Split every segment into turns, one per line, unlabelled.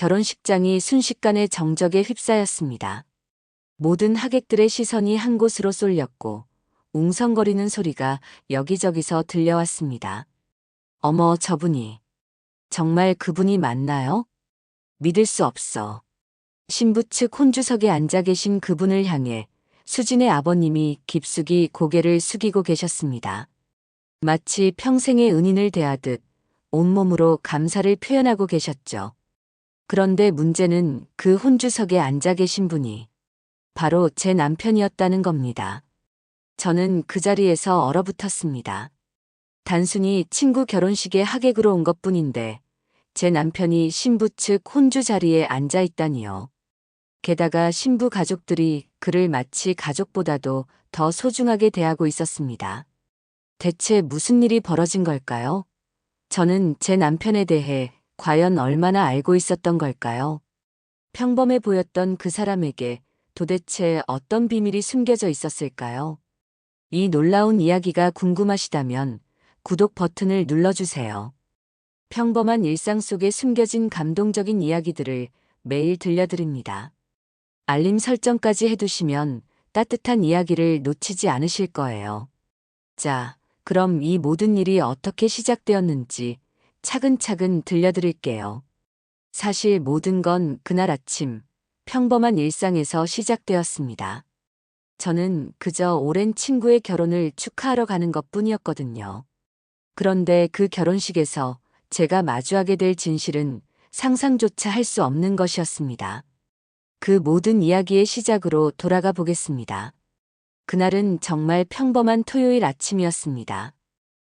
결혼식장이 순식간에 정적에 휩싸였습니다. 모든 하객들의 시선이 한 곳으로 쏠렸고 웅성거리는 소리가 여기저기서 들려왔습니다. 어머, 저분이. 정말 그분이 맞나요? 믿을 수 없어. 신부 측 혼주석에 앉아 계신 그분을 향해 수진의 아버님이 깊숙이 고개를 숙이고 계셨습니다. 마치 평생의 은인을 대하듯 온몸으로 감사를 표현하고 계셨죠. 그런데 문제는 그 혼주석에 앉아 계신 분이 바로 제 남편이었다는 겁니다. 저는 그 자리에서 얼어붙었습니다. 단순히 친구 결혼식에 하객으로 온 것뿐인데 제 남편이 신부 측 혼주 자리에 앉아 있다니요. 게다가 신부 가족들이 그를 마치 가족보다도 더 소중하게 대하고 있었습니다. 대체 무슨 일이 벌어진 걸까요? 저는 제 남편에 대해 과연 얼마나 알고 있었던 걸까요? 평범해 보였던 그 사람에게 도대체 어떤 비밀이 숨겨져 있었을까요? 이 놀라운 이야기가 궁금하시다면 구독 버튼을 눌러주세요. 평범한 일상 속에 숨겨진 감동적인 이야기들을 매일 들려드립니다. 알림 설정까지 해두시면 따뜻한 이야기를 놓치지 않으실 거예요. 자, 그럼 이 모든 일이 어떻게 시작되었는지 차근차근 들려드릴게요. 사실 모든 건 그날 아침 평범한 일상에서 시작되었습니다. 저는 그저 오랜 친구의 결혼을 축하하러 가는 것뿐이었거든요. 그런데 그 결혼식에서 제가 마주하게 될 진실은 상상조차 할 수 없는 것이었습니다. 그 모든 이야기의 시작으로 돌아가 보겠습니다. 그날은 정말 평범한 토요일 아침이었습니다.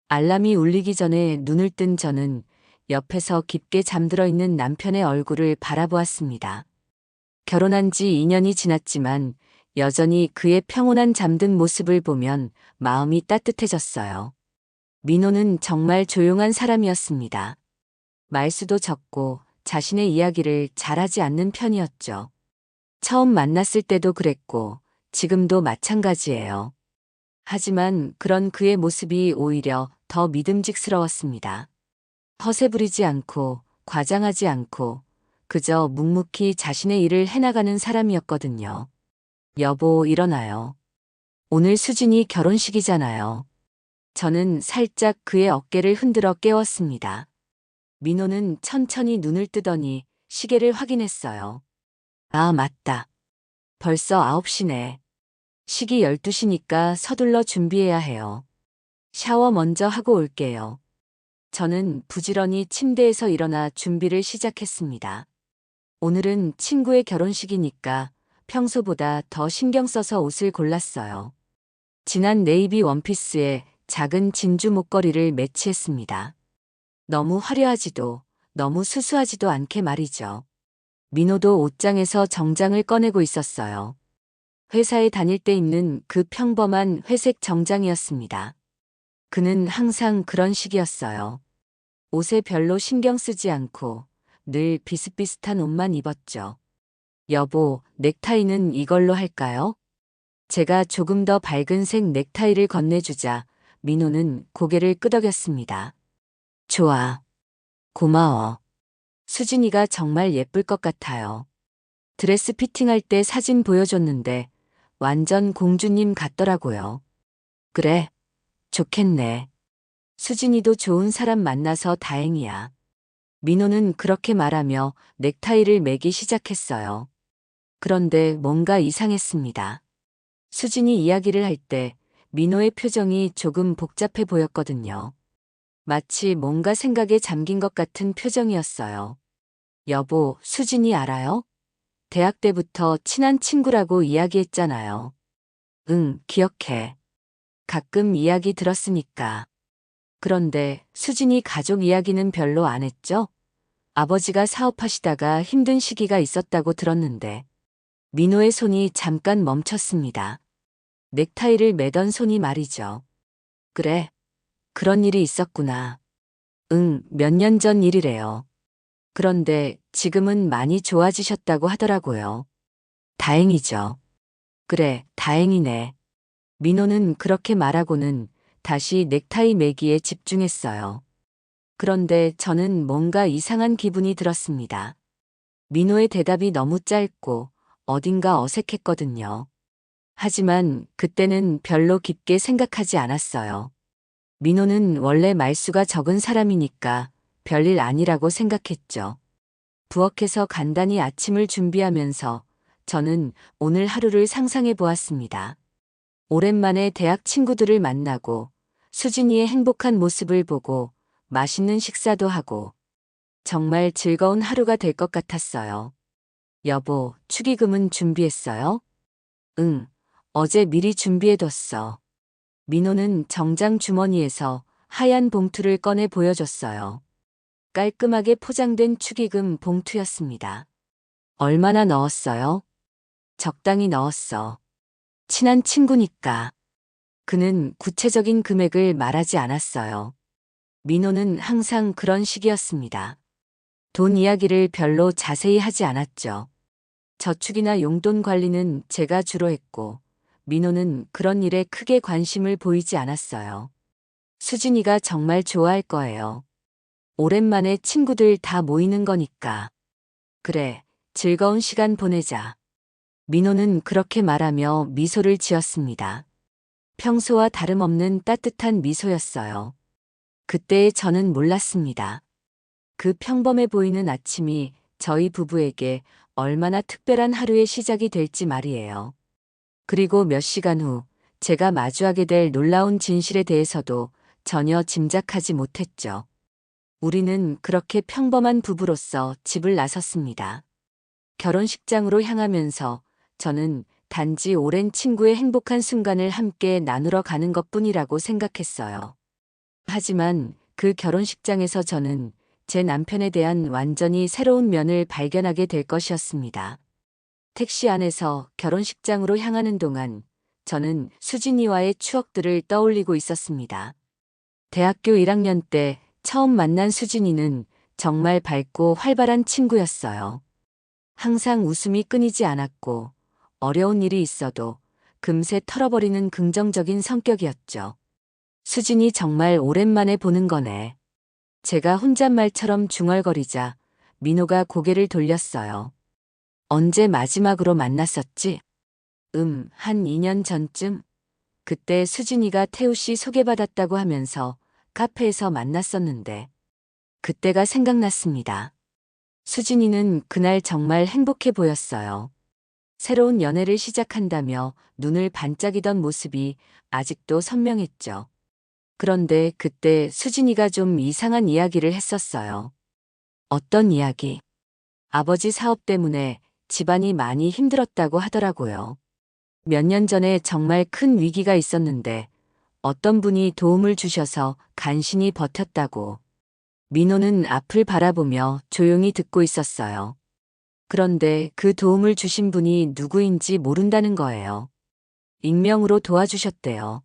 알람이 울리기 전에 눈을 뜬 저는 옆에서 깊게 잠들어 있는 남편의 얼굴을 바라보았습니다. 결혼한 지 2년이 지났지만 여전히 그의 평온한 잠든 모습을 보면 마음이 따뜻해졌어요. 민호는 정말 조용한 사람이었습니다. 말수도 적고 자신의 이야기를 잘하지 않는 편이었죠. 처음 만났을 때도 그랬고 지금도 마찬가지예요. 하지만 그런 그의 모습이 오히려 더 믿음직스러웠습니다. 허세 부리지 않고 과장하지 않고 그저 묵묵히 자신의 일을 해나가는 사람이었거든요. 여보, 일어나요. 오늘 수진이 결혼식이잖아요. 저는 살짝 그의 어깨를 흔들어 깨웠습니다. 민호는 천천히 눈을 뜨더니 시계를 확인했어요. 아, 맞다. 벌써 9시네. 시기 12시니까 서둘러 준비해야 해요. 샤워 먼저 하고 올게요. 저는 부지런히 침대에서 일어나 준비를 시작했습니다. 오늘은 친구의 결혼식이니까 평소보다 더 신경 써서 옷을 골랐어요. 진한 네이비 원피스에 작은 진주 목걸이를 매치했습니다. 너무 화려하지도 너무 수수하지도 않게 말이죠. 민호도 옷장에서 정장을 꺼내고 있었어요. 회사에 다닐 때 입는 그 평범한 회색 정장이었습니다. 그는 항상 그런 식이었어요. 옷에 별로 신경 쓰지 않고 늘 비슷비슷한 옷만 입었죠. 여보, 넥타이는 이걸로 할까요? 제가 조금 더 밝은 색 넥타이를 건네주자 민호는 고개를 끄덕였습니다. 좋아. 고마워. 수진이가 정말 예쁠 것 같아요. 드레스 피팅할 때 사진 보여줬는데 완전 공주님 같더라고요. 그래, 좋겠네. 수진이도 좋은 사람 만나서 다행이야. 민호는 그렇게 말하며 넥타이를 매기 시작했어요. 그런데 뭔가 이상했습니다. 수진이 이야기를 할 때 민호의 표정이 조금 복잡해 보였거든요. 마치 뭔가 생각에 잠긴 것 같은 표정이었어요. 여보, 수진이 알아요? 대학 때부터 친한 친구라고 이야기했잖아요. 응, 기억해. 가끔 이야기 들었으니까. 그런데 수진이 가족 이야기는 별로 안 했죠? 아버지가 사업하시다가 힘든 시기가 있었다고 들었는데. 민호의 손이 잠깐 멈췄습니다. 넥타이를 매던 손이 말이죠. 그래, 그런 일이 있었구나. 응, 몇 년 전 일이래요. 그런데 지금은 많이 좋아지셨다고 하더라고요. 다행이죠. 그래, 다행이네. 민호는 그렇게 말하고는 다시 넥타이 매기에 집중했어요. 그런데 저는 뭔가 이상한 기분이 들었습니다. 민호의 대답이 너무 짧고 어딘가 어색했거든요. 하지만 그때는 별로 깊게 생각하지 않았어요. 민호는 원래 말수가 적은 사람이니까 별일 아니라고 생각했죠. 부엌에서 간단히 아침을 준비하면서 저는 오늘 하루를 상상해 보았습니다. 오랜만에 대학 친구들을 만나고 수진이의 행복한 모습을 보고 맛있는 식사도 하고 정말 즐거운 하루가 될 것 같았어요. 여보, 축의금은 준비했어요? 응, 어제 미리 준비해뒀어. 민호는 정장 주머니에서 하얀 봉투를 꺼내 보여줬어요. 깔끔하게 포장된 축의금 봉투였습니다. 얼마나 넣었어요? 적당히 넣었어. 친한 친구니까. 그는 구체적인 금액을 말하지 않았어요. 민호는 항상 그런 식이었습니다. 돈 이야기를 별로 자세히 하지 않았죠. 저축이나 용돈 관리는 제가 주로 했고, 민호는 그런 일에 크게 관심을 보이지 않았어요. 수진이가 정말 좋아할 거예요. 오랜만에 친구들 다 모이는 거니까. 그래, 즐거운 시간 보내자. 민호는 그렇게 말하며 미소를 지었습니다. 평소와 다름없는 따뜻한 미소였어요. 그때의 저는 몰랐습니다. 그 평범해 보이는 아침이 저희 부부에게 얼마나 특별한 하루의 시작이 될지 말이에요. 그리고 몇 시간 후 제가 마주하게 될 놀라운 진실에 대해서도 전혀 짐작하지 못했죠. 우리는 그렇게 평범한 부부로서 집을 나섰습니다. 결혼식장으로 향하면서 저는 단지 오랜 친구의 행복한 순간을 함께 나누러 가는 것뿐이라고 생각했어요. 하지만 그 결혼식장에서 저는 제 남편에 대한 완전히 새로운 면을 발견하게 될 것이었습니다. 택시 안에서 결혼식장으로 향하는 동안 저는 수진이와의 추억들을 떠올리고 있었습니다. 대학교 1학년 때 처음 만난 수진이는 정말 밝고 활발한 친구였어요. 항상 웃음이 끊이지 않았고 어려운 일이 있어도 금세 털어버리는 긍정적인 성격이었죠. 수진이 정말 오랜만에 보는 거네. 제가 혼잣말처럼 중얼거리자 민호가 고개를 돌렸어요. 언제 마지막으로 만났었지? 한 2년 전쯤? 그때 수진이가 태우 씨 소개받았다고 하면서 카페에서 만났었는데 그때가 생각났습니다. 수진이는 그날 정말 행복해 보였어요. 새로운 연애를 시작한다며 눈을 반짝이던 모습이 아직도 선명했죠. 그런데 그때 수진이가 좀 이상한 이야기를 했었어요. 어떤 이야기? 아버지 사업 때문에 집안이 많이 힘들었다고 하더라고요. 몇 년 전에 정말 큰 위기가 있었는데 어떤 분이 도움을 주셔서 간신히 버텼다고. 민호는 앞을 바라보며 조용히 듣고 있었어요. 그런데 그 도움을 주신 분이 누구인지 모른다는 거예요. 익명으로 도와주셨대요.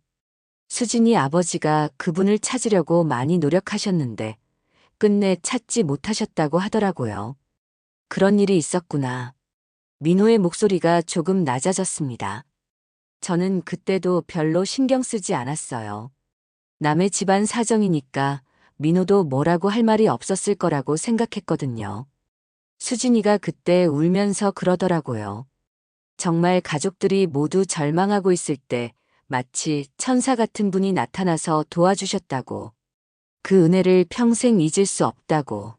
수진이 아버지가 그분을 찾으려고 많이 노력하셨는데 끝내 찾지 못하셨다고 하더라고요. 그런 일이 있었구나. 민호의 목소리가 조금 낮아졌습니다. 저는 그때도 별로 신경 쓰지 않았어요. 남의 집안 사정이니까 민호도 뭐라고 할 말이 없었을 거라고 생각했거든요. 수진이가 그때 울면서 그러더라고요. 정말 가족들이 모두 절망하고 있을 때 마치 천사 같은 분이 나타나서 도와주셨다고. 그 은혜를 평생 잊을 수 없다고.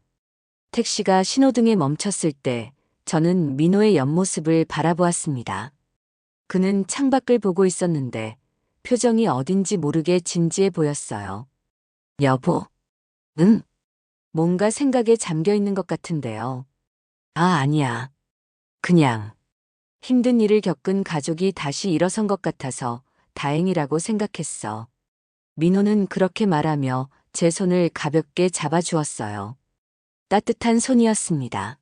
택시가 신호등에 멈췄을 때 저는 민호의 옆모습을 바라보았습니다. 그는 창밖을 보고 있었는데 표정이 어딘지 모르게 진지해 보였어요. 여보, 응? 뭔가 생각에 잠겨 있는 것 같은데요. 아, 아니야. 그냥 힘든 일을 겪은 가족이 다시 일어선 것 같아서 다행이라고 생각했어. 민호는 그렇게 말하며 제 손을 가볍게 잡아주었어요. 따뜻한 손이었습니다.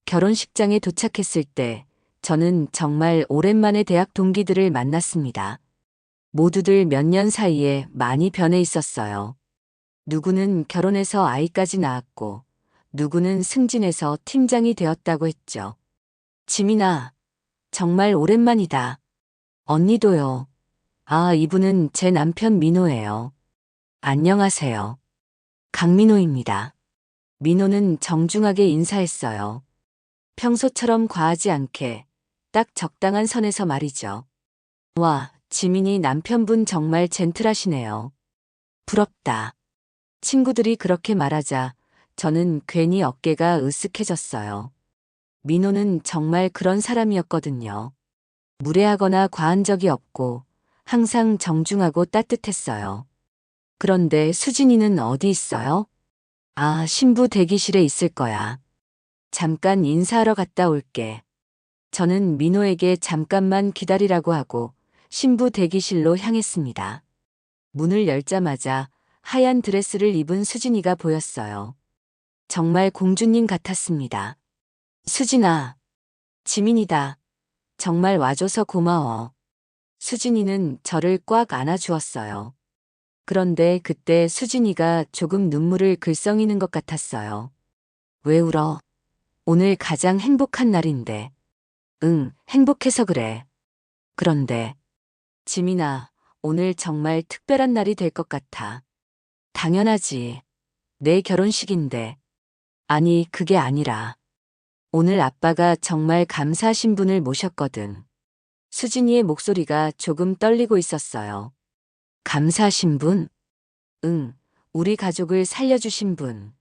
결혼식장에 도착했을 때 저는 정말 오랜만에 대학 동기들을 만났습니다. 모두들 몇 년 사이에 많이 변해 있었어요. 누구는 결혼해서 아이까지 낳았고, 누구는 승진해서 팀장이 되었다고 했죠. 지민아, 정말 오랜만이다. 언니도요. 아, 이분은 제 남편 민호예요. 안녕하세요. 강민호입니다. 민호는 정중하게 인사했어요. 평소처럼 과하지 않게 딱 적당한 선에서 말이죠. 와, 지민이 남편분 정말 젠틀하시네요. 부럽다. 친구들이 그렇게 말하자 저는 괜히 어깨가 으쓱해졌어요. 민호는 정말 그런 사람이었거든요. 무례하거나 과한 적이 없고 항상 정중하고 따뜻했어요. 그런데 수진이는 어디 있어요? 아, 신부 대기실에 있을 거야. 잠깐 인사하러 갔다 올게. 저는 민호에게 잠깐만 기다리라고 하고 신부 대기실로 향했습니다. 문을 열자마자 하얀 드레스를 입은 수진이가 보였어요. 정말 공주님 같았습니다. 수진아, 지민이다. 정말 와줘서 고마워. 수진이는 저를 꽉 안아주었어요. 그런데 그때 수진이가 조금 눈물을 글썽이는 것 같았어요. 왜 울어? 오늘 가장 행복한 날인데. 응, 행복해서 그래. 그런데, 지민아, 오늘 정말 특별한 날이 될 것 같아. 당연하지. 내 결혼식인데. 아니, 그게 아니라. 오늘 아빠가 정말 감사하신 분을 모셨거든. 수진이의 목소리가 조금 떨리고 있었어요. 감사하신 분? 응, 우리 가족을 살려주신 분.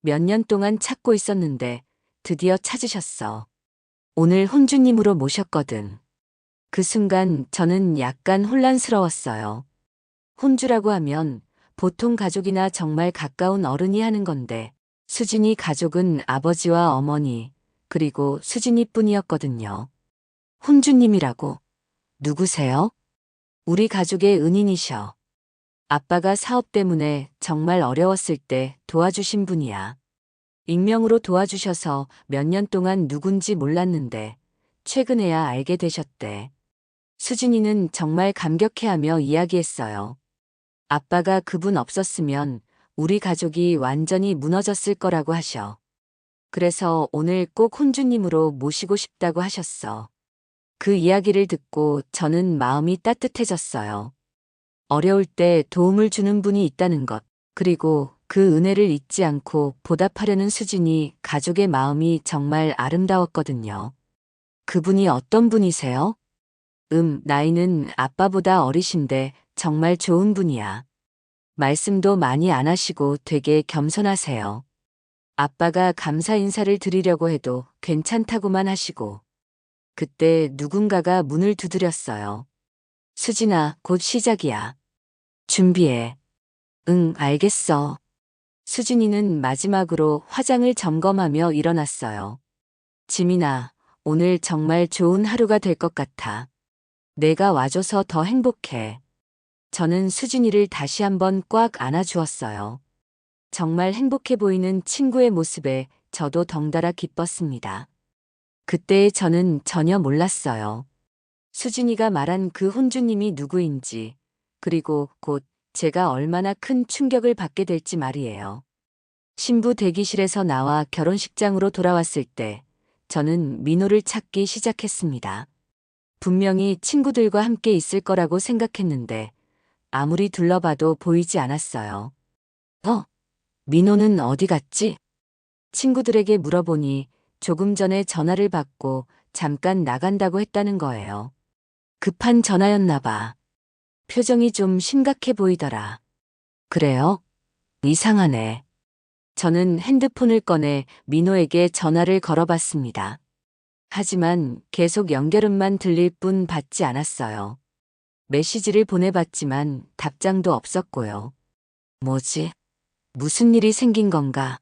몇 년 동안 찾고 있었는데 드디어 찾으셨어. 오늘 혼주님으로 모셨거든. 그 순간 저는 약간 혼란스러웠어요. 혼주라고 하면 보통 가족이나 정말 가까운 어른이 하는 건데 수진이 가족은 아버지와 어머니 그리고 수진이 뿐이었거든요. 혼주님이라고? 누구세요? 우리 가족의 은인이셔. 아빠가 사업 때문에 정말 어려웠을 때 도와주신 분이야. 익명으로 도와주셔서 몇 년 동안 누군지 몰랐는데 최근에야 알게 되셨대. 수진이는 정말 감격해하며 이야기했어요. 아빠가 그분 없었으면 우리 가족이 완전히 무너졌을 거라고 하셔. 그래서 오늘 꼭 혼주님으로 모시고 싶다고 하셨어. 그 이야기를 듣고 저는 마음이 따뜻해졌어요. 어려울 때 도움을 주는 분이 있다는 것, 그리고 그 은혜를 잊지 않고 보답하려는 수진이 가족의 마음이 정말 아름다웠거든요. 그분이 어떤 분이세요? 나이는 아빠보다 어리신데 정말 좋은 분이야. 말씀도 많이 안 하시고 되게 겸손하세요. 아빠가 감사 인사를 드리려고 해도 괜찮다고만 하시고. 그때 누군가가 문을 두드렸어요. 수진아, 곧 시작이야. 준비해. 응, 알겠어. 수진이는 마지막으로 화장을 점검하며 일어났어요. 지민아, 오늘 정말 좋은 하루가 될 것 같아. 내가 와줘서 더 행복해. 저는 수진이를 다시 한번 꽉 안아주었어요. 정말 행복해 보이는 친구의 모습에 저도 덩달아 기뻤습니다. 그때의 저는 전혀 몰랐어요. 수진이가 말한 그 혼주님이 누구인지, 그리고 곧 제가 얼마나 큰 충격을 받게 될지 말이에요. 신부 대기실에서 나와 결혼식장으로 돌아왔을 때 저는 민호를 찾기 시작했습니다. 분명히 친구들과 함께 있을 거라고 생각했는데 아무리 둘러봐도 보이지 않았어요. 민호는 어디 갔지? 친구들에게 물어보니 조금 전에 전화를 받고 잠깐 나간다고 했다는 거예요. 급한 전화였나 봐. 표정이 좀 심각해 보이더라. 그래요? 이상하네. 저는 핸드폰을 꺼내 민호에게 전화를 걸어봤습니다. 하지만 계속 연결음만 들릴 뿐 받지 않았어요. 메시지를 보내봤지만 답장도 없었고요. 뭐지? 무슨 일이 생긴 건가?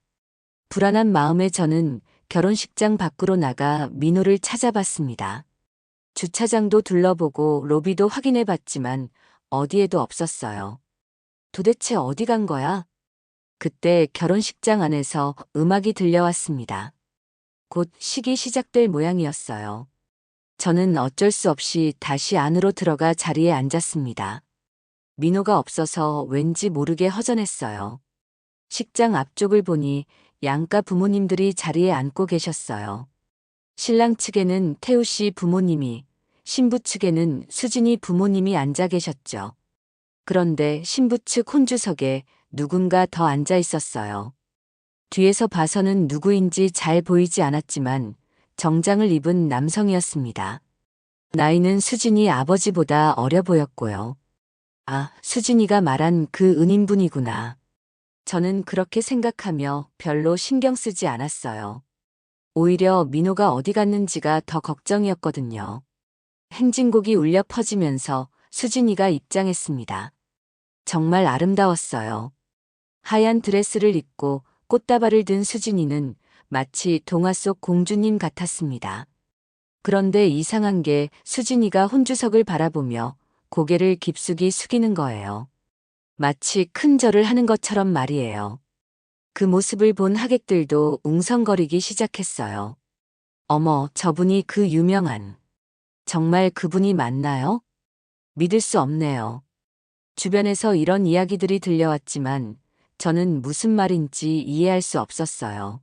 불안한 마음에 저는 결혼식장 밖으로 나가 민호를 찾아봤습니다. 주차장도 둘러보고 로비도 확인해봤지만 어디에도 없었어요. 도대체 어디 간 거야? 그때 결혼식장 안에서 음악이 들려왔습니다. 곧 식이 시작될 모양이었어요. 저는 어쩔 수 없이 다시 안으로 들어가 자리에 앉았습니다. 민호가 없어서 왠지 모르게 허전했어요. 식장 앞쪽을 보니 양가 부모님들이 자리에 앉고 계셨어요. 신랑 측에는 태우 씨 부모님이, 신부 측에는 수진이 부모님이 앉아 계셨죠. 그런데 신부 측 혼주석에 누군가 더 앉아 있었어요. 뒤에서 봐서는 누구인지 잘 보이지 않았지만 정장을 입은 남성이었습니다. 나이는 수진이 아버지보다 어려 보였고요. 아, 수진이가 말한 그 은인분이구나. 저는 그렇게 생각하며 별로 신경 쓰지 않았어요. 오히려 민호가 어디 갔는지가 더 걱정이었거든요. 행진곡이 울려 퍼지면서 수진이가 입장했습니다. 정말 아름다웠어요. 하얀 드레스를 입고 꽃다발을 든 수진이는 마치 동화 속 공주님 같았습니다. 그런데 이상한 게 수진이가 혼주석을 바라보며 고개를 깊숙이 숙이는 거예요. 마치 큰 절을 하는 것처럼 말이에요. 그 모습을 본 하객들도 웅성거리기 시작했어요. 어머, 저분이 그 유명한. 정말 그분이 맞나요? 믿을 수 없네요. 주변에서 이런 이야기들이 들려왔지만 저는 무슨 말인지 이해할 수 없었어요.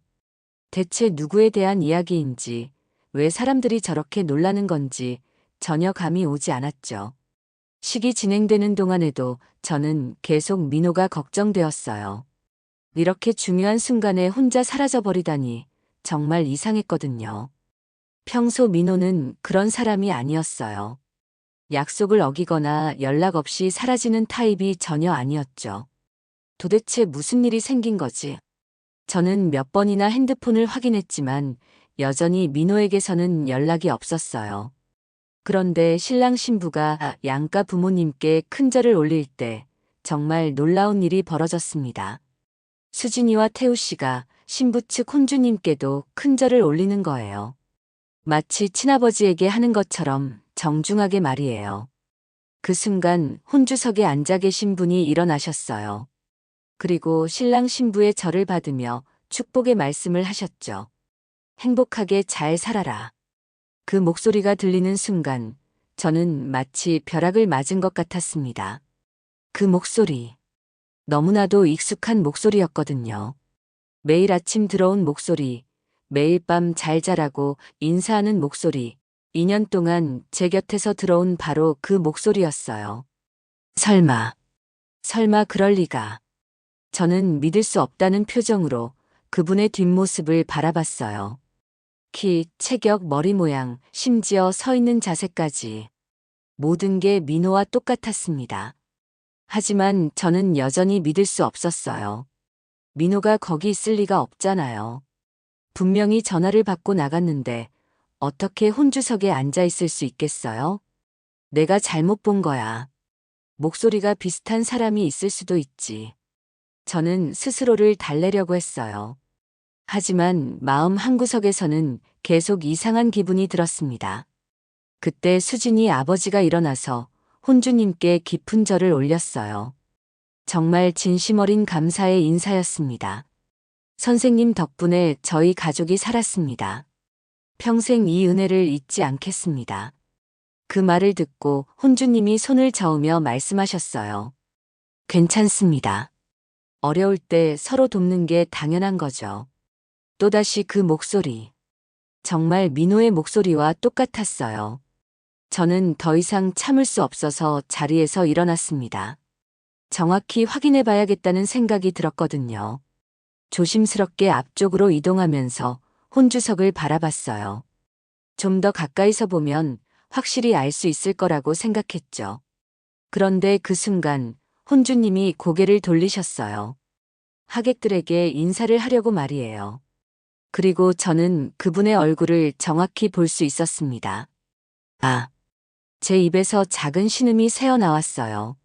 대체 누구에 대한 이야기인지, 왜 사람들이 저렇게 놀라는 건지 전혀 감이 오지 않았죠. 식이 진행되는 동안에도 저는 계속 민호가 걱정되었어요. 이렇게 중요한 순간에 혼자 사라져버리다니 정말 이상했거든요. 평소 민호는 그런 사람이 아니었어요. 약속을 어기거나 연락 없이 사라지는 타입이 전혀 아니었죠. 도대체 무슨 일이 생긴 거지? 저는 몇 번이나 핸드폰을 확인했지만 여전히 민호에게서는 연락이 없었어요. 그런데 신랑 신부가 양가 부모님께 큰절을 올릴 때 정말 놀라운 일이 벌어졌습니다. 수진이와 태우 씨가 신부 측 혼주님께도 큰절을 올리는 거예요. 마치 친아버지에게 하는 것처럼 정중하게 말이에요. 그 순간 혼주석에 앉아 계신 분이 일어나셨어요. 그리고 신랑 신부의 절을 받으며 축복의 말씀을 하셨죠. 행복하게 잘 살아라. 그 목소리가 들리는 순간 저는 마치 벼락을 맞은 것 같았습니다. 그 목소리. 너무나도 익숙한 목소리였거든요. 매일 아침 들어온 목소리, 매일 밤 잘 자라고 인사하는 목소리, 2년 동안 제 곁에서 들어온 바로 그 목소리였어요. 설마 그럴 리가. 저는 믿을 수 없다는 표정으로 그분의 뒷모습을 바라봤어요. 키, 체격, 머리 모양, 심지어 서 있는 자세까지. 모든 게 민호와 똑같았습니다. 하지만 저는 여전히 믿을 수 없었어요. 민호가 거기 있을 리가 없잖아요. 분명히 전화를 받고 나갔는데 어떻게 혼주석에 앉아 있을 수 있겠어요? 내가 잘못 본 거야. 목소리가 비슷한 사람이 있을 수도 있지. 저는 스스로를 달래려고 했어요. 하지만 마음 한구석에서는 계속 이상한 기분이 들었습니다. 그때 수진이 아버지가 일어나서 혼주님께 깊은 절을 올렸어요. 정말 진심 어린 감사의 인사였습니다. 선생님 덕분에 저희 가족이 살았습니다. 평생 이 은혜를 잊지 않겠습니다. 그 말을 듣고 혼주님이 손을 저으며 말씀하셨어요. 괜찮습니다. 어려울 때 서로 돕는 게 당연한 거죠. 또다시 그 목소리. 정말 민호의 목소리와 똑같았어요. 저는 더 이상 참을 수 없어서 자리에서 일어났습니다. 정확히 확인해 봐야겠다는 생각이 들었거든요. 조심스럽게 앞쪽으로 이동하면서 혼주석을 바라봤어요. 좀 더 가까이서 보면 확실히 알 수 있을 거라고 생각했죠. 그런데 그 순간 혼주님이 고개를 돌리셨어요. 하객들에게 인사를 하려고 말이에요. 그리고 저는 그분의 얼굴을 정확히 볼 수 있었습니다. 아, 제 입에서 작은 신음이 새어나왔어요.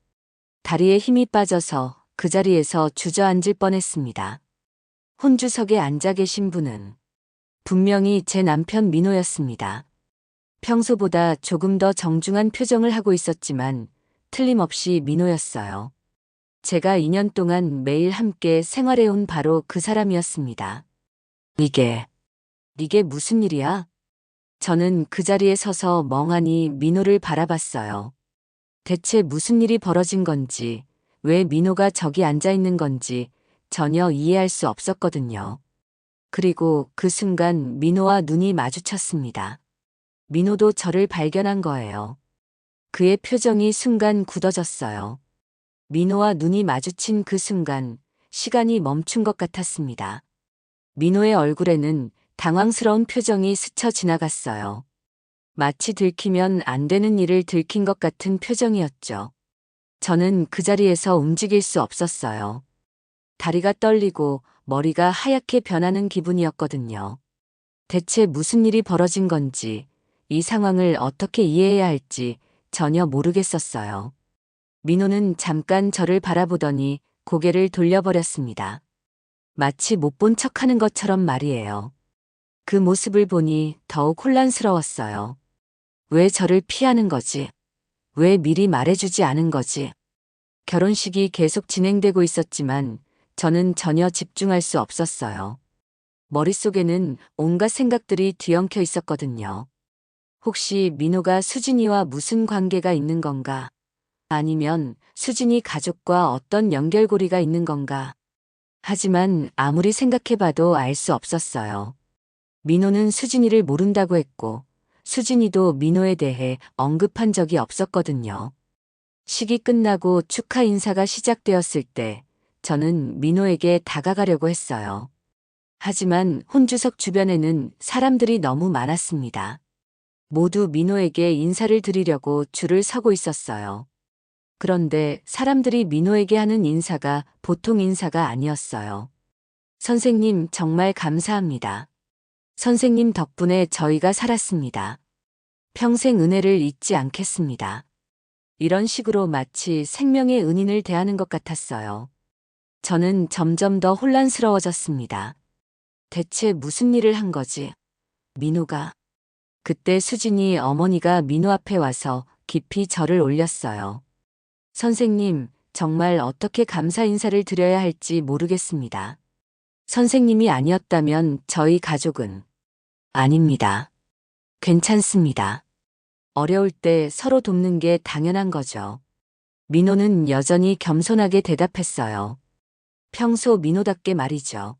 다리에 힘이 빠져서 그 자리에서 주저앉을 뻔했습니다. 혼주석에 앉아 계신 분은 분명히 제 남편 민호였습니다. 평소보다 조금 더 정중한 표정을 하고 있었지만 틀림없이 민호였어요. 제가 2년 동안 매일 함께 생활해온 바로 그 사람이었습니다. 이게 무슨 일이야? 저는 그 자리에 서서 멍하니 민호를 바라봤어요. 대체 무슨 일이 벌어진 건지, 왜 민호가 저기 앉아 있는 건지 전혀 이해할 수 없었거든요. 그리고 그 순간 민호와 눈이 마주쳤습니다. 민호도 저를 발견한 거예요. 그의 표정이 순간 굳어졌어요. 민호와 눈이 마주친 그 순간 시간이 멈춘 것 같았습니다. 민호의 얼굴에는 당황스러운 표정이 스쳐 지나갔어요. 마치 들키면 안 되는 일을 들킨 것 같은 표정이었죠. 저는 그 자리에서 움직일 수 없었어요. 다리가 떨리고 머리가 하얗게 변하는 기분이었거든요. 대체 무슨 일이 벌어진 건지, 이 상황을 어떻게 이해해야 할지 전혀 모르겠었어요. 민호는 잠깐 저를 바라보더니 고개를 돌려버렸습니다. 마치 못 본 척하는 것처럼 말이에요. 그 모습을 보니 더욱 혼란스러웠어요. 왜 저를 피하는 거지? 왜 미리 말해주지 않은 거지? 결혼식이 계속 진행되고 있었지만 저는 전혀 집중할 수 없었어요. 머릿속에는 온갖 생각들이 뒤엉켜 있었거든요. 혹시 민호가 수진이와 무슨 관계가 있는 건가? 아니면 수진이 가족과 어떤 연결고리가 있는 건가? 하지만 아무리 생각해봐도 알 수 없었어요. 민호는 수진이를 모른다고 했고 수진이도 민호에 대해 언급한 적이 없었거든요. 식이 끝나고 축하 인사가 시작되었을 때 저는 민호에게 다가가려고 했어요. 하지만 혼주석 주변에는 사람들이 너무 많았습니다. 모두 민호에게 인사를 드리려고 줄을 서고 있었어요. 그런데 사람들이 민호에게 하는 인사가 보통 인사가 아니었어요. 선생님, 정말 감사합니다. 선생님 덕분에 저희가 살았습니다. 평생 은혜를 잊지 않겠습니다. 이런 식으로 마치 생명의 은인을 대하는 것 같았어요. 저는 점점 더 혼란스러워졌습니다. 대체 무슨 일을 한 거지? 민호가. 그때 수진이 어머니가 민호 앞에 와서 깊이 절을 올렸어요. 선생님, 정말 어떻게 감사 인사를 드려야 할지 모르겠습니다. 선생님이 아니었다면 저희 가족은 아닙니다. 괜찮습니다. 어려울 때 서로 돕는 게 당연한 거죠. 민호는 여전히 겸손하게 대답했어요. 평소 민호답게 말이죠.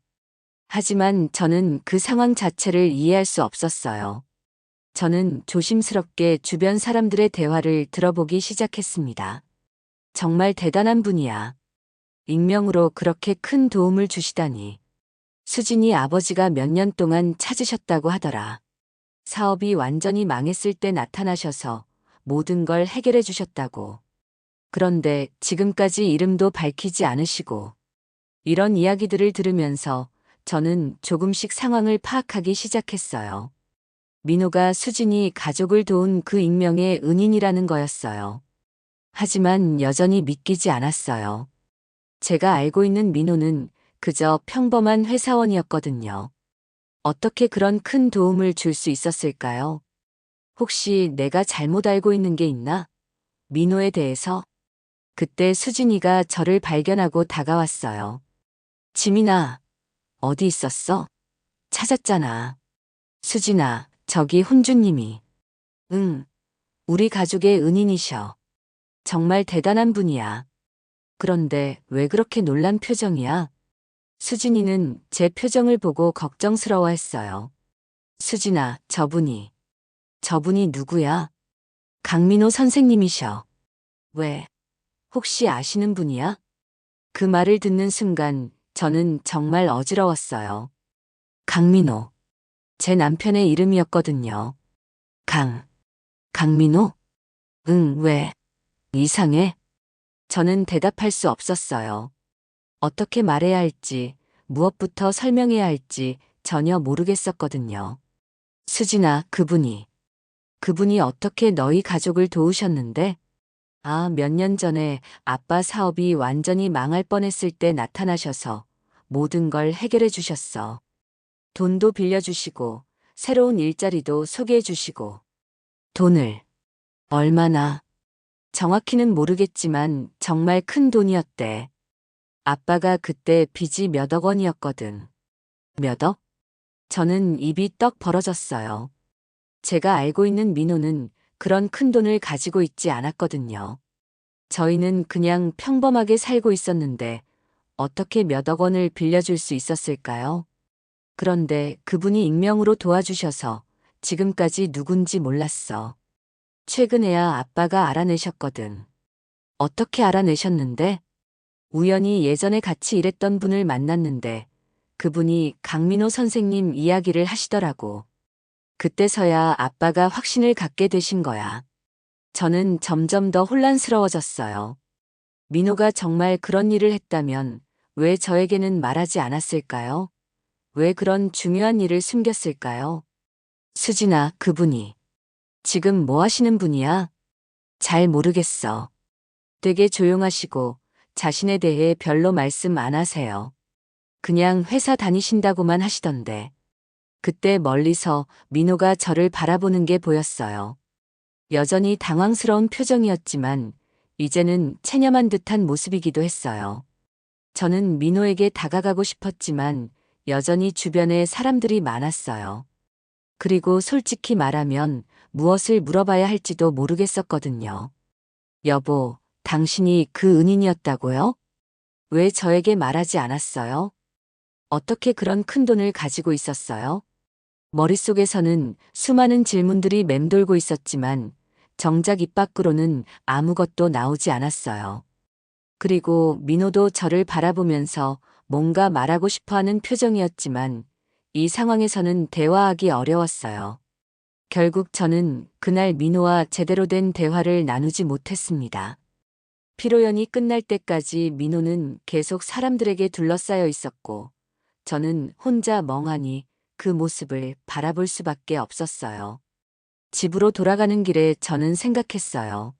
하지만 저는 그 상황 자체를 이해할 수 없었어요. 저는 조심스럽게 주변 사람들의 대화를 들어보기 시작했습니다. 정말 대단한 분이야. 익명으로 그렇게 큰 도움을 주시다니. 수진이 아버지가 몇 년 동안 찾으셨다고 하더라. 사업이 완전히 망했을 때 나타나셔서 모든 걸 해결해 주셨다고. 그런데 지금까지 이름도 밝히지 않으시고. 이런 이야기들을 들으면서 저는 조금씩 상황을 파악하기 시작했어요. 민호가 수진이 가족을 도운 그 익명의 은인이라는 거였어요. 하지만 여전히 믿기지 않았어요. 제가 알고 있는 민호는 그저 평범한 회사원이었거든요. 어떻게 그런 큰 도움을 줄 수 있었을까요? 혹시 내가 잘못 알고 있는 게 있나? 민호에 대해서? 그때 수진이가 저를 발견하고 다가왔어요. 지민아, 어디 있었어? 찾았잖아. 수진아, 저기 혼주님이. 응, 우리 가족의 은인이셔. 정말 대단한 분이야. 그런데 왜 그렇게 놀란 표정이야? 수진이는 제 표정을 보고 걱정스러워했어요. 수진아, 저분이 누구야? 강민호 선생님이셔. 왜? 혹시 아시는 분이야? 그 말을 듣는 순간 저는 정말 어지러웠어요. 강민호. 제 남편의 이름이었거든요. 강민호? 응, 왜? 이상해? 저는 대답할 수 없었어요. 어떻게 말해야 할지, 무엇부터 설명해야 할지 전혀 모르겠었거든요. 수진아, 그분이 어떻게 너희 가족을 도우셨는데? 아, 몇 년 전에 아빠 사업이 완전히 망할 뻔했을 때 나타나셔서 모든 걸 해결해 주셨어. 돈도 빌려주시고, 새로운 일자리도 소개해 주시고. 돈을 얼마나? 정확히는 모르겠지만 정말 큰 돈이었대. 아빠가 그때 빚이 몇억 원이었거든. 몇 억? 저는 입이 떡 벌어졌어요. 제가 알고 있는 민호는 그런 큰 돈을 가지고 있지 않았거든요. 저희는 그냥 평범하게 살고 있었는데 어떻게 몇억 원을 빌려줄 수 있었을까요? 그런데 그분이 익명으로 도와주셔서 지금까지 누군지 몰랐어. 최근에야 아빠가 알아내셨거든. 어떻게 알아내셨는데? 우연히 예전에 같이 일했던 분을 만났는데 그분이 강민호 선생님 이야기를 하시더라고. 그때서야 아빠가 확신을 갖게 되신 거야. 저는 점점 더 혼란스러워졌어요. 민호가 정말 그런 일을 했다면 왜 저에게는 말하지 않았을까요? 왜 그런 중요한 일을 숨겼을까요? 수진아, 그분이 지금 뭐 하시는 분이야? 잘 모르겠어. 되게 조용하시고 자신에 대해 별로 말씀 안 하세요. 그냥 회사 다니신다고만 하시던데. 그때 멀리서 민호가 저를 바라보는 게 보였어요. 여전히 당황스러운 표정이었지만 이제는 체념한 듯한 모습이기도 했어요. 저는 민호에게 다가가고 싶었지만 여전히 주변에 사람들이 많았어요. 그리고 솔직히 말하면 무엇을 물어봐야 할지도 모르겠었거든요. 여보, 당신이 그 은인이었다고요? 왜 저에게 말하지 않았어요? 어떻게 그런 큰 돈을 가지고 있었어요? 머릿속에서는 수많은 질문들이 맴돌고 있었지만 정작 입 밖으로는 아무것도 나오지 않았어요. 그리고 민호도 저를 바라보면서 뭔가 말하고 싶어 하는 표정이었지만 이 상황에서는 대화하기 어려웠어요. 결국 저는 그날 민호와 제대로 된 대화를 나누지 못했습니다. 피로연이 끝날 때까지 민호는 계속 사람들에게 둘러싸여 있었고 저는 혼자 멍하니 그 모습을 바라볼 수밖에 없었어요. 집으로 돌아가는 길에 저는 생각했어요.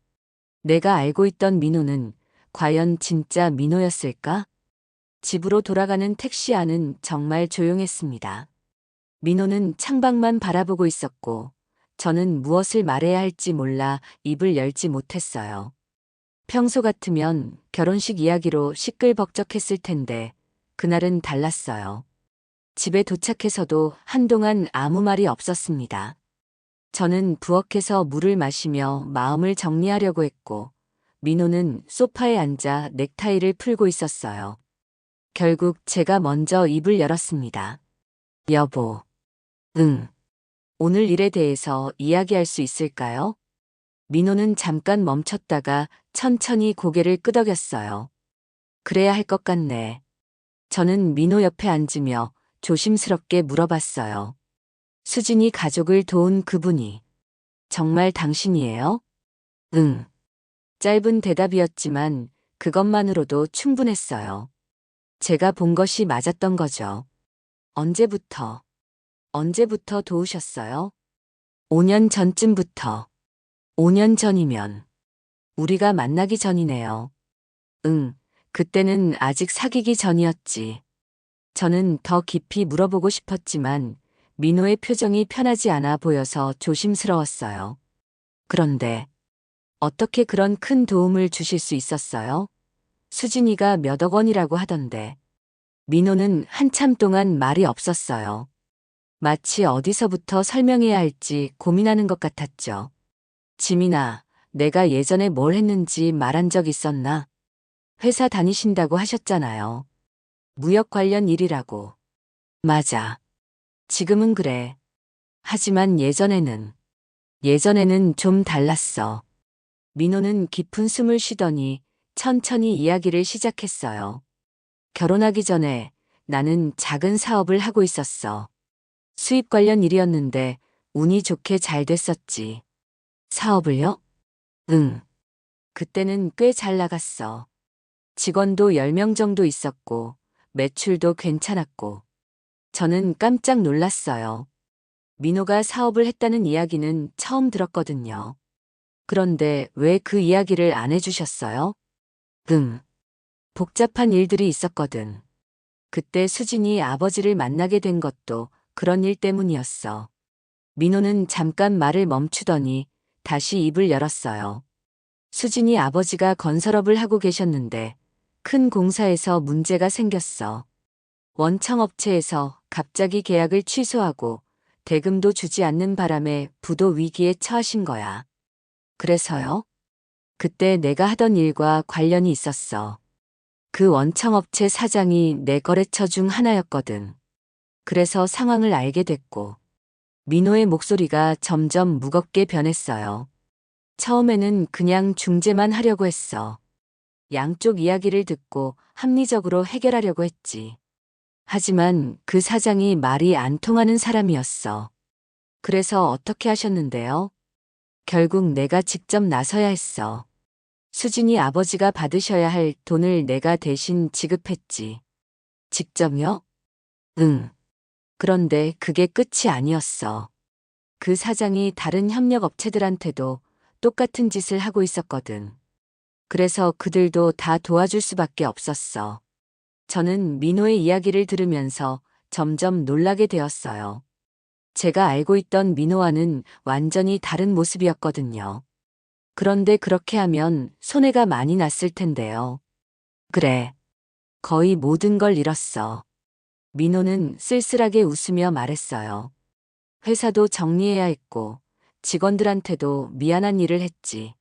내가 알고 있던 민호는 과연 진짜 민호였을까? 집으로 돌아가는 택시 안은 정말 조용했습니다. 민호는 창밖만 바라보고 있었고 저는 무엇을 말해야 할지 몰라 입을 열지 못했어요. 평소 같으면 결혼식 이야기로 시끌벅적했을 텐데 그날은 달랐어요. 집에 도착해서도 한동안 아무 말이 없었습니다. 저는 부엌에서 물을 마시며 마음을 정리하려고 했고 민호는 소파에 앉아 넥타이를 풀고 있었어요. 결국 제가 먼저 입을 열었습니다. 여보. 응. 오늘 일에 대해서 이야기할 수 있을까요? 민호는 잠깐 멈췄다가 천천히 고개를 끄덕였어요. 그래야 할 것 같네. 저는 민호 옆에 앉으며 조심스럽게 물어봤어요. 수진이 가족을 도운 그분이 정말 당신이에요? 응. 짧은 대답이었지만 그것만으로도 충분했어요. 제가 본 것이 맞았던 거죠. 언제부터 도우셨어요? 5년 전쯤부터. 5년 전이면 우리가 만나기 전이네요. 응, 그때는 아직 사귀기 전이었지. 저는 더 깊이 물어보고 싶었지만 민호의 표정이 편하지 않아 보여서 조심스러웠어요. 그런데 어떻게 그런 큰 도움을 주실 수 있었어요? 수진이가 몇억 원이라고 하던데. 민호는 한참 동안 말이 없었어요. 마치 어디서부터 설명해야 할지 고민하는 것 같았죠. 지민아, 내가 예전에 뭘 했는지 말한 적 있었나? 회사 다니신다고 하셨잖아요. 무역 관련 일이라고. 맞아. 지금은 그래. 하지만 예전에는 좀 달랐어. 민호는 깊은 숨을 쉬더니 천천히 이야기를 시작했어요. 결혼하기 전에 나는 작은 사업을 하고 있었어. 수입 관련 일이었는데 운이 좋게 잘 됐었지. 사업을요? 응. 그때는 꽤 잘 나갔어. 직원도 10명 정도 있었고 매출도 괜찮았고. 저는 깜짝 놀랐어요. 민호가 사업을 했다는 이야기는 처음 들었거든요. 그런데 왜 그 이야기를 안 해주셨어요? 복잡한 일들이 있었거든. 그때 수진이 아버지를 만나게 된 것도 그런 일 때문이었어. 민호는 잠깐 말을 멈추더니 다시 입을 열었어요. 수진이 아버지가 건설업을 하고 계셨는데 큰 공사에서 문제가 생겼어. 원청업체에서 갑자기 계약을 취소하고 대금도 주지 않는 바람에 부도 위기에 처하신 거야. 그래서요? 그때 내가 하던 일과 관련이 있었어. 그 원청업체 사장이 내 거래처 중 하나였거든. 그래서 상황을 알게 됐고, 민호의 목소리가 점점 무겁게 변했어요. 처음에는 그냥 중재만 하려고 했어. 양쪽 이야기를 듣고 합리적으로 해결하려고 했지. 하지만 그 사장이 말이 안 통하는 사람이었어. 그래서 어떻게 하셨는데요? 결국 내가 직접 나서야 했어. 수진이 아버지가 받으셔야 할 돈을 내가 대신 지급했지. 직접요? 응. 그런데 그게 끝이 아니었어. 그 사장이 다른 협력업체들한테도 똑같은 짓을 하고 있었거든. 그래서 그들도 다 도와줄 수밖에 없었어. 저는 민호의 이야기를 들으면서 점점 놀라게 되었어요. 제가 알고 있던 민호와는 완전히 다른 모습이었거든요. 그런데 그렇게 하면 손해가 많이 났을 텐데요. 그래. 거의 모든 걸 잃었어. 민호는 쓸쓸하게 웃으며 말했어요. 회사도 정리해야 했고, 직원들한테도 미안한 일을 했지.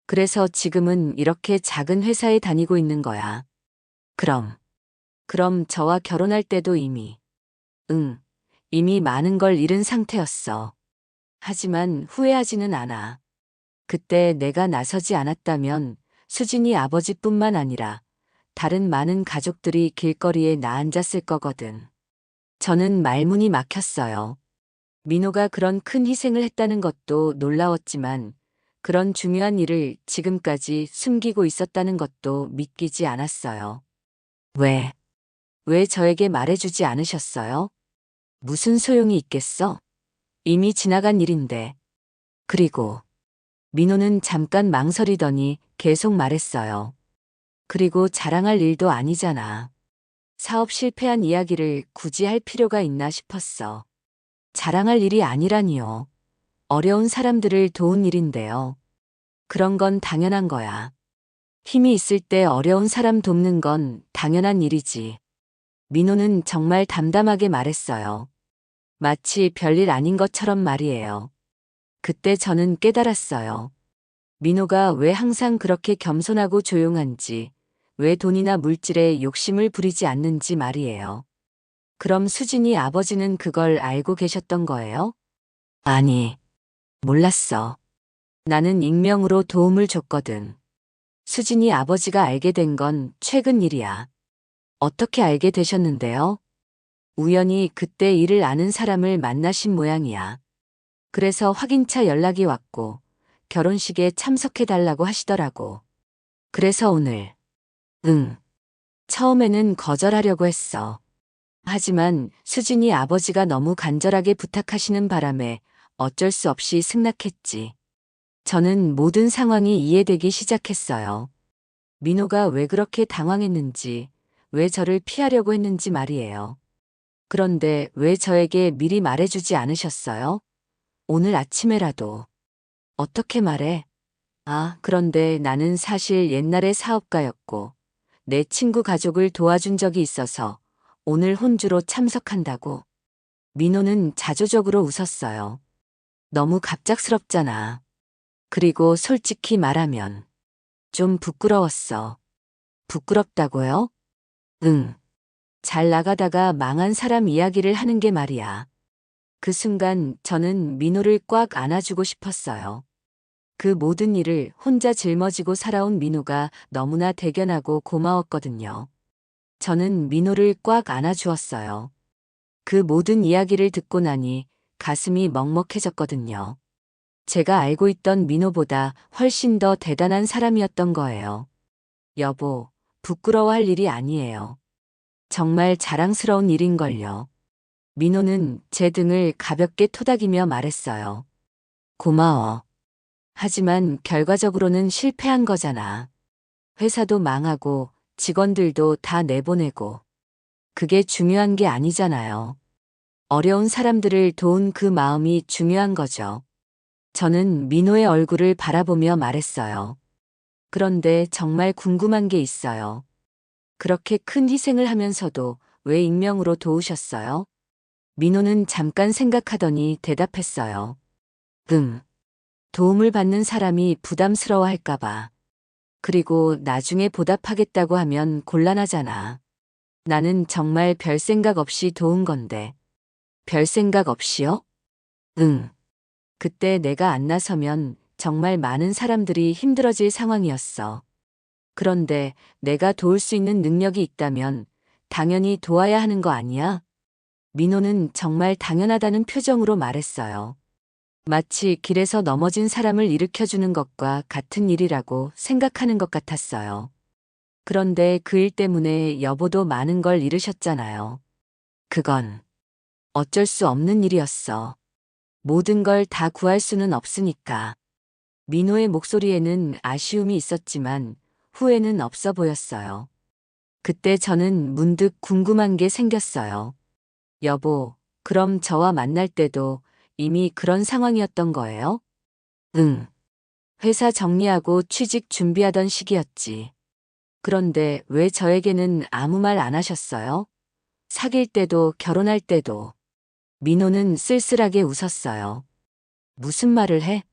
그래서 지금은 이렇게 작은 회사에 다니고 있는 거야. 그럼 저와 결혼할 때도 응, 이미 많은 걸 잃은 상태였어. 하지만 후회하지는 않아. 그때 내가 나서지 않았다면 수진이 아버지뿐만 아니라 다른 많은 가족들이 길거리에 나앉았을 거거든. 저는 말문이 막혔어요. 민호가 그런 큰 희생을 했다는 것도 놀라웠지만 그런 중요한 일을 지금까지 숨기고 있었다는 것도 믿기지 않았어요. 왜? 왜 저에게 말해주지 않으셨어요? 무슨 소용이 있겠어? 이미 지나간 일인데. 그리고 민호는 잠깐 망설이더니 계속 말했어요. 그리고 자랑할 일도 아니잖아. 사업 실패한 이야기를 굳이 할 필요가 있나 싶었어. 자랑할 일이 아니라니요. 어려운 사람들을 도운 일인데요. 그런 건 당연한 거야. 힘이 있을 때 어려운 사람 돕는 건 당연한 일이지. 민호는 정말 담담하게 말했어요. 마치 별일 아닌 것처럼 말이에요. 그때 저는 깨달았어요. 민호가 왜 항상 그렇게 겸손하고 조용한지, 왜 돈이나 물질에 욕심을 부리지 않는지 말이에요. 그럼 수진이 아버지는 그걸 알고 계셨던 거예요? 아니, 몰랐어. 나는 익명으로 도움을 줬거든. 수진이 아버지가 알게 된 건 최근 일이야. 어떻게 알게 되셨는데요? 우연히 그때 일을 아는 사람을 만나신 모양이야. 그래서 확인차 연락이 왔고 결혼식에 참석해달라고 하시더라고. 그래서 오늘, 응, 처음에는 거절하려고 했어. 하지만 수진이 아버지가 너무 간절하게 부탁하시는 바람에 어쩔 수 없이 승낙했지. 저는 모든 상황이 이해되기 시작했어요. 민호가 왜 그렇게 당황했는지, 왜 저를 피하려고 했는지 말이에요. 그런데 왜 저에게 미리 말해주지 않으셨어요? 오늘 아침에라도. 어떻게 말해? 아, 그런데 나는 사실 옛날에 사업가였고, 내 친구 가족을 도와준 적이 있어서 오늘 혼주로 참석한다고. 민호는 자조적으로 웃었어요. 너무 갑작스럽잖아. 그리고 솔직히 말하면 좀 부끄러웠어. 부끄럽다고요? 응. 잘 나가다가 망한 사람 이야기를 하는 게 말이야. 그 순간 저는 민호를 꽉 안아주고 싶었어요. 그 모든 일을 혼자 짊어지고 살아온 민호가 너무나 대견하고 고마웠거든요. 저는 민호를 꽉 안아주었어요. 그 모든 이야기를 듣고 나니 가슴이 먹먹해졌거든요. 제가 알고 있던 민호보다 훨씬 더 대단한 사람이었던 거예요. 여보, 부끄러워할 일이 아니에요. 정말 자랑스러운 일인걸요. 민호는 제 등을 가볍게 토닥이며 말했어요. 고마워. 하지만 결과적으로는 실패한 거잖아. 회사도 망하고 직원들도 다 내보내고. 그게 중요한 게 아니잖아요. 어려운 사람들을 도운 그 마음이 중요한 거죠. 저는 민호의 얼굴을 바라보며 말했어요. 그런데 정말 궁금한 게 있어요. 그렇게 큰 희생을 하면서도 왜 익명으로 도우셨어요? 민호는 잠깐 생각하더니 대답했어요. 도움을 받는 사람이 부담스러워 할까봐. 그리고 나중에 보답하겠다고 하면 곤란하잖아. 나는 정말 별 생각 없이 도운 건데. 별 생각 없이요? 응. 그때 내가 안 나서면 정말 많은 사람들이 힘들어질 상황이었어. 그런데 내가 도울 수 있는 능력이 있다면 당연히 도와야 하는 거 아니야? 민호는 정말 당연하다는 표정으로 말했어요. 마치 길에서 넘어진 사람을 일으켜주는 것과 같은 일이라고 생각하는 것 같았어요. 그런데 그 일 때문에 여보도 많은 걸 잃으셨잖아요. 그건 어쩔 수 없는 일이었어. 모든 걸 다 구할 수는 없으니까. 민호의 목소리에는 아쉬움이 있었지만 후회는 없어 보였어요. 그때 저는 문득 궁금한 게 생겼어요. 여보, 그럼 저와 만날 때도 이미 그런 상황이었던 거예요? 응. 회사 정리하고 취직 준비하던 시기였지. 그런데 왜 저에게는 아무 말 안 하셨어요? 사귈 때도 결혼할 때도. 민호는 쓸쓸하게 웃었어요. 무슨 말을 해?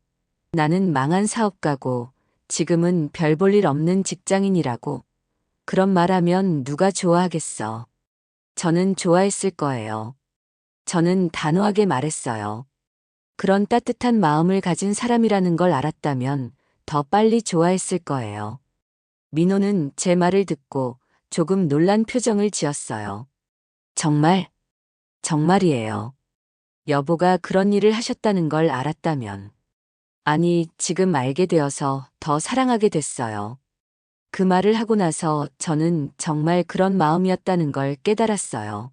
나는 망한 사업가고 지금은 별 볼 일 없는 직장인이라고. 그런 말하면 누가 좋아하겠어. 저는 좋아했을 거예요. 저는 단호하게 말했어요. 그런 따뜻한 마음을 가진 사람이라는 걸 알았다면 더 빨리 좋아했을 거예요. 민호는 제 말을 듣고 조금 놀란 표정을 지었어요. 정말? 정말이에요. 여보가 그런 일을 하셨다는 걸 알았다면. 아니, 지금 알게 되어서 더 사랑하게 됐어요. 그 말을 하고 나서 저는 정말 그런 마음이었다는 걸 깨달았어요.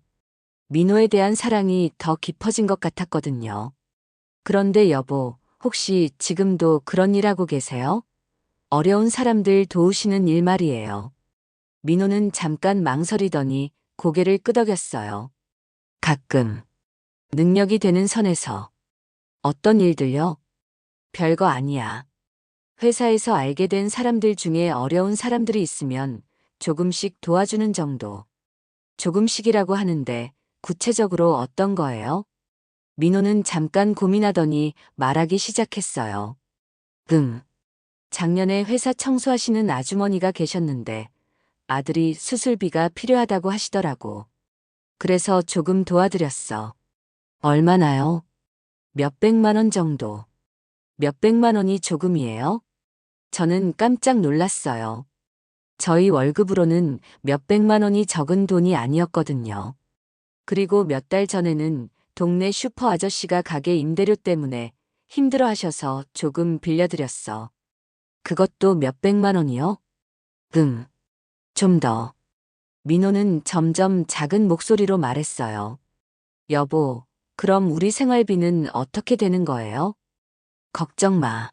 민호에 대한 사랑이 더 깊어진 것 같았거든요. 그런데 여보, 혹시 지금도 그런 일 하고 계세요? 어려운 사람들 도우시는 일 말이에요. 민호는 잠깐 망설이더니 고개를 끄덕였어요. 가끔. 능력이 되는 선에서. 어떤 일들요? 별거 아니야. 회사에서 알게 된 사람들 중에 어려운 사람들이 있으면 조금씩 도와주는 정도. 조금씩이라고 하는데 구체적으로 어떤 거예요? 민호는 잠깐 고민하더니 말하기 시작했어요. 작년에 회사 청소하시는 아주머니가 계셨는데 아들이 수술비가 필요하다고 하시더라고. 그래서 조금 도와드렸어. 얼마나요? 몇백만 원 정도. 몇백만 원이 조금이에요? 저는 깜짝 놀랐어요. 저희 월급으로는 몇백만 원이 적은 돈이 아니었거든요. 그리고 몇 달 전에는 동네 슈퍼 아저씨가 가게 임대료 때문에 힘들어 하셔서 조금 빌려드렸어. 그것도 몇백만 원이요? 좀 더. 민호는 점점 작은 목소리로 말했어요. 여보, 그럼 우리 생활비는 어떻게 되는 거예요? 걱정 마.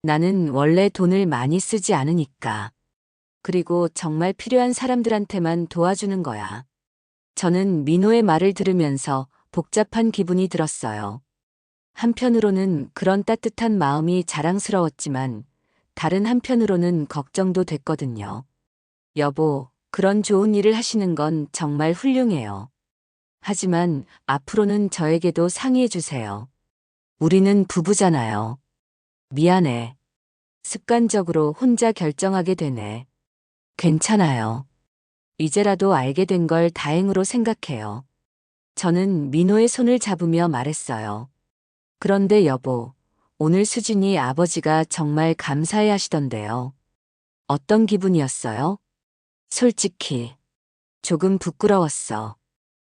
나는 원래 돈을 많이 쓰지 않으니까. 그리고 정말 필요한 사람들한테만 도와주는 거야. 저는 민호의 말을 들으면서 복잡한 기분이 들었어요. 한편으로는 그런 따뜻한 마음이 자랑스러웠지만 다른 한편으로는 걱정도 됐거든요. 여보, 그런 좋은 일을 하시는 건 정말 훌륭해요. 하지만 앞으로는 저에게도 상의해 주세요. 우리는 부부잖아요. 미안해. 습관적으로 혼자 결정하게 되네. 괜찮아요. 이제라도 알게 된 걸 다행으로 생각해요. 저는 민호의 손을 잡으며 말했어요. 그런데 여보, 오늘 수진이 아버지가 정말 감사해 하시던데요. 어떤 기분이었어요? 솔직히 조금 부끄러웠어.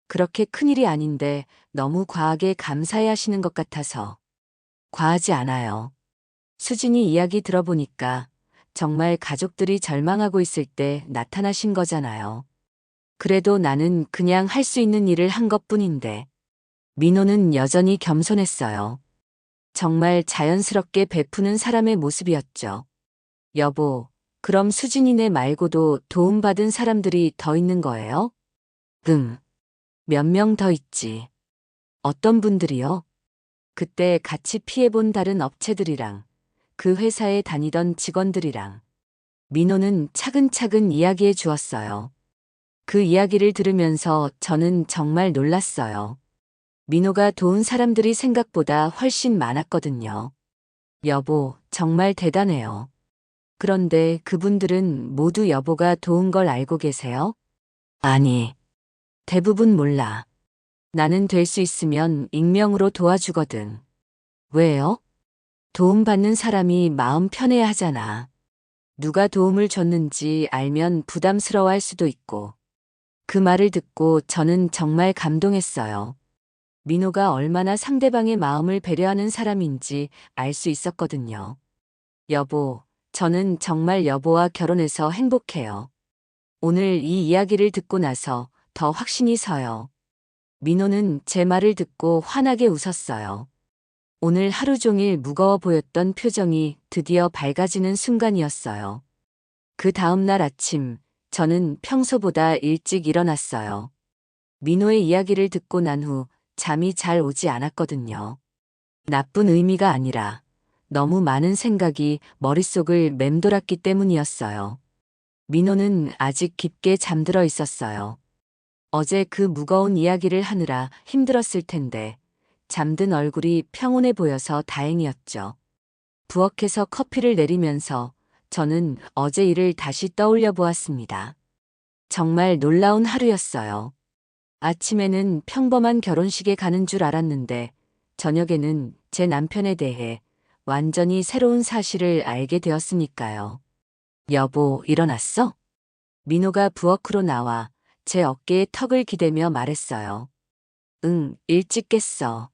그렇게 큰일이 아닌데 너무 과하게 감사해 하시는 것 같아서. 과하지 않아요. 수진이 이야기 들어보니까 정말 가족들이 절망하고 있을 때 나타나신 거잖아요. 그래도 나는 그냥 할 수 있는 일을 한 것뿐인데. 민호는 여전히 겸손했어요. 정말 자연스럽게 베푸는 사람의 모습이었죠. 여보, 그럼 수진이네 말고도 도움받은 사람들이 더 있는 거예요? 몇 명 더 있지. 어떤 분들이요? 그때 같이 피해본 다른 업체들이랑 그 회사에 다니던 직원들이랑 민호는 차근차근 이야기해 주었어요. 그 이야기를 들으면서 저는 정말 놀랐어요. 민호가 도운 사람들이 생각보다 훨씬 많았거든요. 여보, 정말 대단해요. 그런데 그분들은 모두 여보가 도운 걸 알고 계세요? 아니, 대부분 몰라. 나는 될 수 있으면 익명으로 도와주거든. 왜요? 도움받는 사람이 마음 편해야 하잖아. 누가 도움을 줬는지 알면 부담스러워할 수도 있고. 그 말을 듣고 저는 정말 감동했어요. 민호가 얼마나 상대방의 마음을 배려하는 사람인지 알 수 있었거든요. 여보, 저는 정말 여보와 결혼해서 행복해요. 오늘 이 이야기를 듣고 나서 더 확신이 서요. 민호는 제 말을 듣고 환하게 웃었어요. 오늘 하루 종일 무거워 보였던 표정이 드디어 밝아지는 순간이었어요. 그 다음 날 아침, 저는 평소보다 일찍 일어났어요. 민호의 이야기를 듣고 난 후 잠이 잘 오지 않았거든요. 나쁜 의미가 아니라 너무 많은 생각이 머릿속을 맴돌았기 때문이었어요. 민호는 아직 깊게 잠들어 있었어요. 어제 그 무거운 이야기를 하느라 힘들었을 텐데 잠든 얼굴이 평온해 보여서 다행이었죠. 부엌에서 커피를 내리면서 저는 어제 일을 다시 떠올려 보았습니다. 정말 놀라운 하루였어요. 아침에는 평범한 결혼식에 가는 줄 알았는데 저녁에는 제 남편에 대해 완전히 새로운 사실을 알게 되었으니까요. 여보, 일어났어? 민호가 부엌으로 나와 제 어깨에 턱을 기대며 말했어요. 응, 일찍 깼어.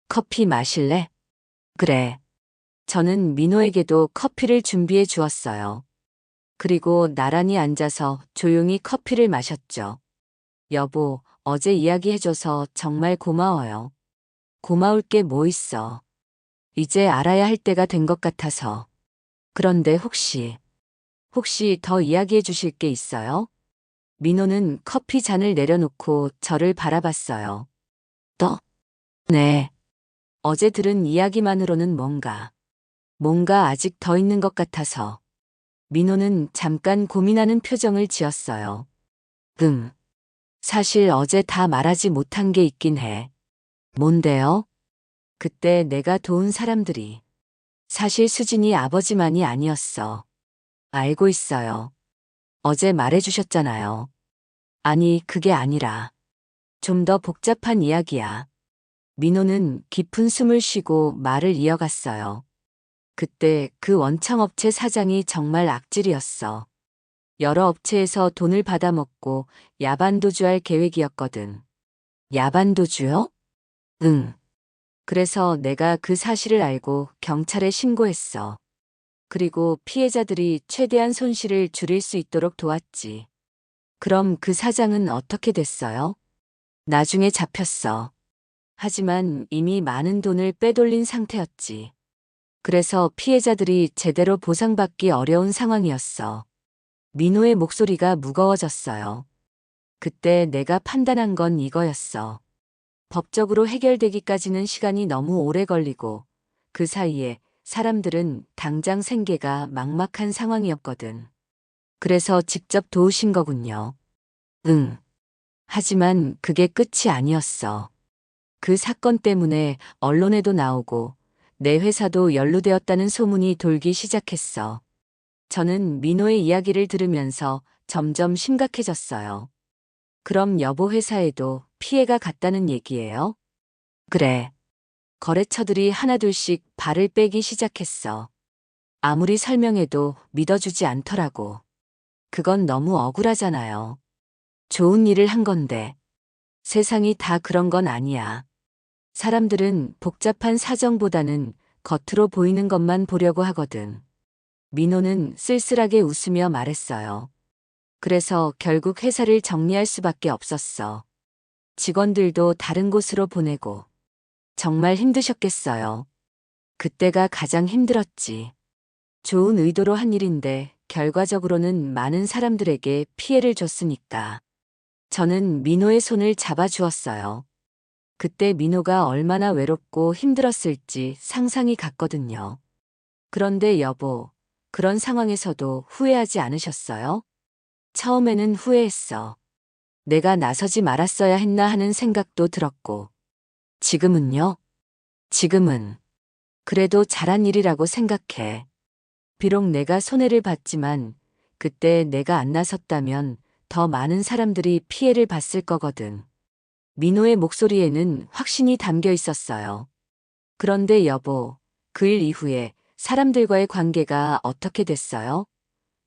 커피 마실래? 그래. 저는 민호에게도 커피를 준비해 주었어요. 그리고 나란히 앉아서 조용히 커피를 마셨죠. 여보, 어제 이야기해줘서 정말 고마워요. 고마울 게 뭐 있어. 이제 알아야 할 때가 된 것 같아서. 그런데 혹시 더 이야기해 주실 게 있어요? 민호는 커피 잔을 내려놓고 저를 바라봤어요. 더? 네. 어제 들은 이야기만으로는 뭔가 아직 더 있는 것 같아서. 민호는 잠깐 고민하는 표정을 지었어요. 사실 어제 다 말하지 못한 게 있긴 해. 뭔데요? 그때 내가 도운 사람들이. 사실 수진이 아버지만이 아니었어. 알고 있어요. 어제 말해주셨잖아요. 아니, 그게 아니라. 좀 더 복잡한 이야기야. 민호는 깊은 숨을 쉬고 말을 이어갔어요. 그때 그 원창업체 사장이 정말 악질이었어. 여러 업체에서 돈을 받아먹고 야반도주할 계획이었거든. 야반도주요? 응. 그래서 내가 그 사실을 알고 경찰에 신고했어. 그리고 피해자들이 최대한 손실을 줄일 수 있도록 도왔지. 그럼 그 사장은 어떻게 됐어요? 나중에 잡혔어. 하지만 이미 많은 돈을 빼돌린 상태였지. 그래서 피해자들이 제대로 보상받기 어려운 상황이었어. 민호의 목소리가 무거워졌어요. 그때 내가 판단한 건 이거였어. 법적으로 해결되기까지는 시간이 너무 오래 걸리고 그 사이에 사람들은 당장 생계가 막막한 상황이었거든. 그래서 직접 도우신 거군요. 응. 하지만 그게 끝이 아니었어. 그 사건 때문에 언론에도 나오고 내 회사도 연루되었다는 소문이 돌기 시작했어. 저는 민호의 이야기를 들으면서 점점 심각해졌어요. 그럼 여보 회사에도 피해가 갔다는 얘기예요? 그래. 거래처들이 하나둘씩 발을 빼기 시작했어. 아무리 설명해도 믿어주지 않더라고. 그건 너무 억울하잖아요. 좋은 일을 한 건데. 세상이 다 그런 건 아니야. 사람들은 복잡한 사정보다는 겉으로 보이는 것만 보려고 하거든. 민호는 쓸쓸하게 웃으며 말했어요. 그래서 결국 회사를 정리할 수밖에 없었어. 직원들도 다른 곳으로 보내고. 정말 힘드셨겠어요. 그때가 가장 힘들었지. 좋은 의도로 한 일인데 결과적으로는 많은 사람들에게 피해를 줬으니까. 저는 민호의 손을 잡아주었어요. 그때 민호가 얼마나 외롭고 힘들었을지 상상이 갔거든요. 그런데 여보, 그런 상황에서도 후회하지 않으셨어요? 처음에는 후회했어. 내가 나서지 말았어야 했나 하는 생각도 들었고. 지금은요? 지금은 그래도 잘한 일이라고 생각해. 비록 내가 손해를 봤지만 그때 내가 안 나섰다면 더 많은 사람들이 피해를 봤을 거거든. 민호의 목소리에는 확신이 담겨 있었어요. 그런데 여보, 그 일 이후에 사람들과의 관계가 어떻게 됐어요?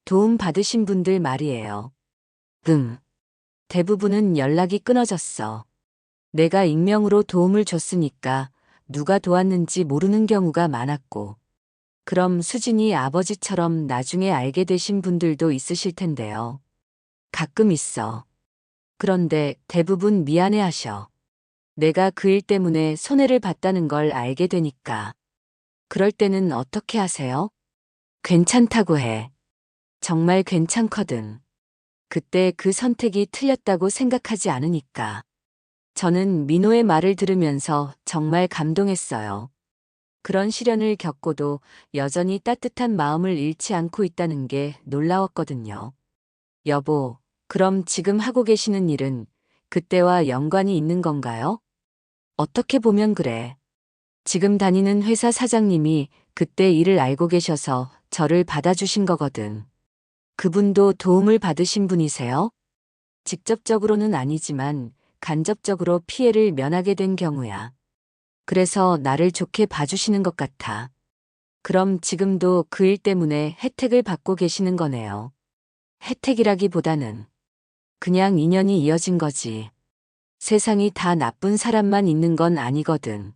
도움 받으신 분들 말이에요. 음. 대부분은 연락이 끊어졌어. 내가 익명으로 도움을 줬으니까 누가 도왔는지 모르는 경우가 많았고, 그럼 수진이 아버지처럼 나중에 알게 되신 분들도 있으실 텐데요. 가끔 있어. 그런데 대부분 미안해 하셔. 내가 그 일 때문에 손해를 봤다는 걸 알게 되니까. 그럴 때는 어떻게 하세요? 괜찮다고 해. 정말 괜찮거든. 그때 그 선택이 틀렸다고 생각하지 않으니까. 저는 민호의 말을 들으면서 정말 감동했어요. 그런 시련을 겪고도 여전히 따뜻한 마음을 잃지 않고 있다는 게 놀라웠거든요. 여보, 그럼 지금 하고 계시는 일은 그때와 연관이 있는 건가요? 어떻게 보면 그래. 지금 다니는 회사 사장님이 그때 일을 알고 계셔서 저를 받아주신 거거든. 그분도 도움을 받으신 분이세요? 직접적으로는 아니지만 간접적으로 피해를 면하게 된 경우야. 그래서 나를 좋게 봐주시는 것 같아. 그럼 지금도 그 일 때문에 혜택을 받고 계시는 거네요. 혜택이라기보다는 그냥 인연이 이어진 거지. 세상이 다 나쁜 사람만 있는 건 아니거든.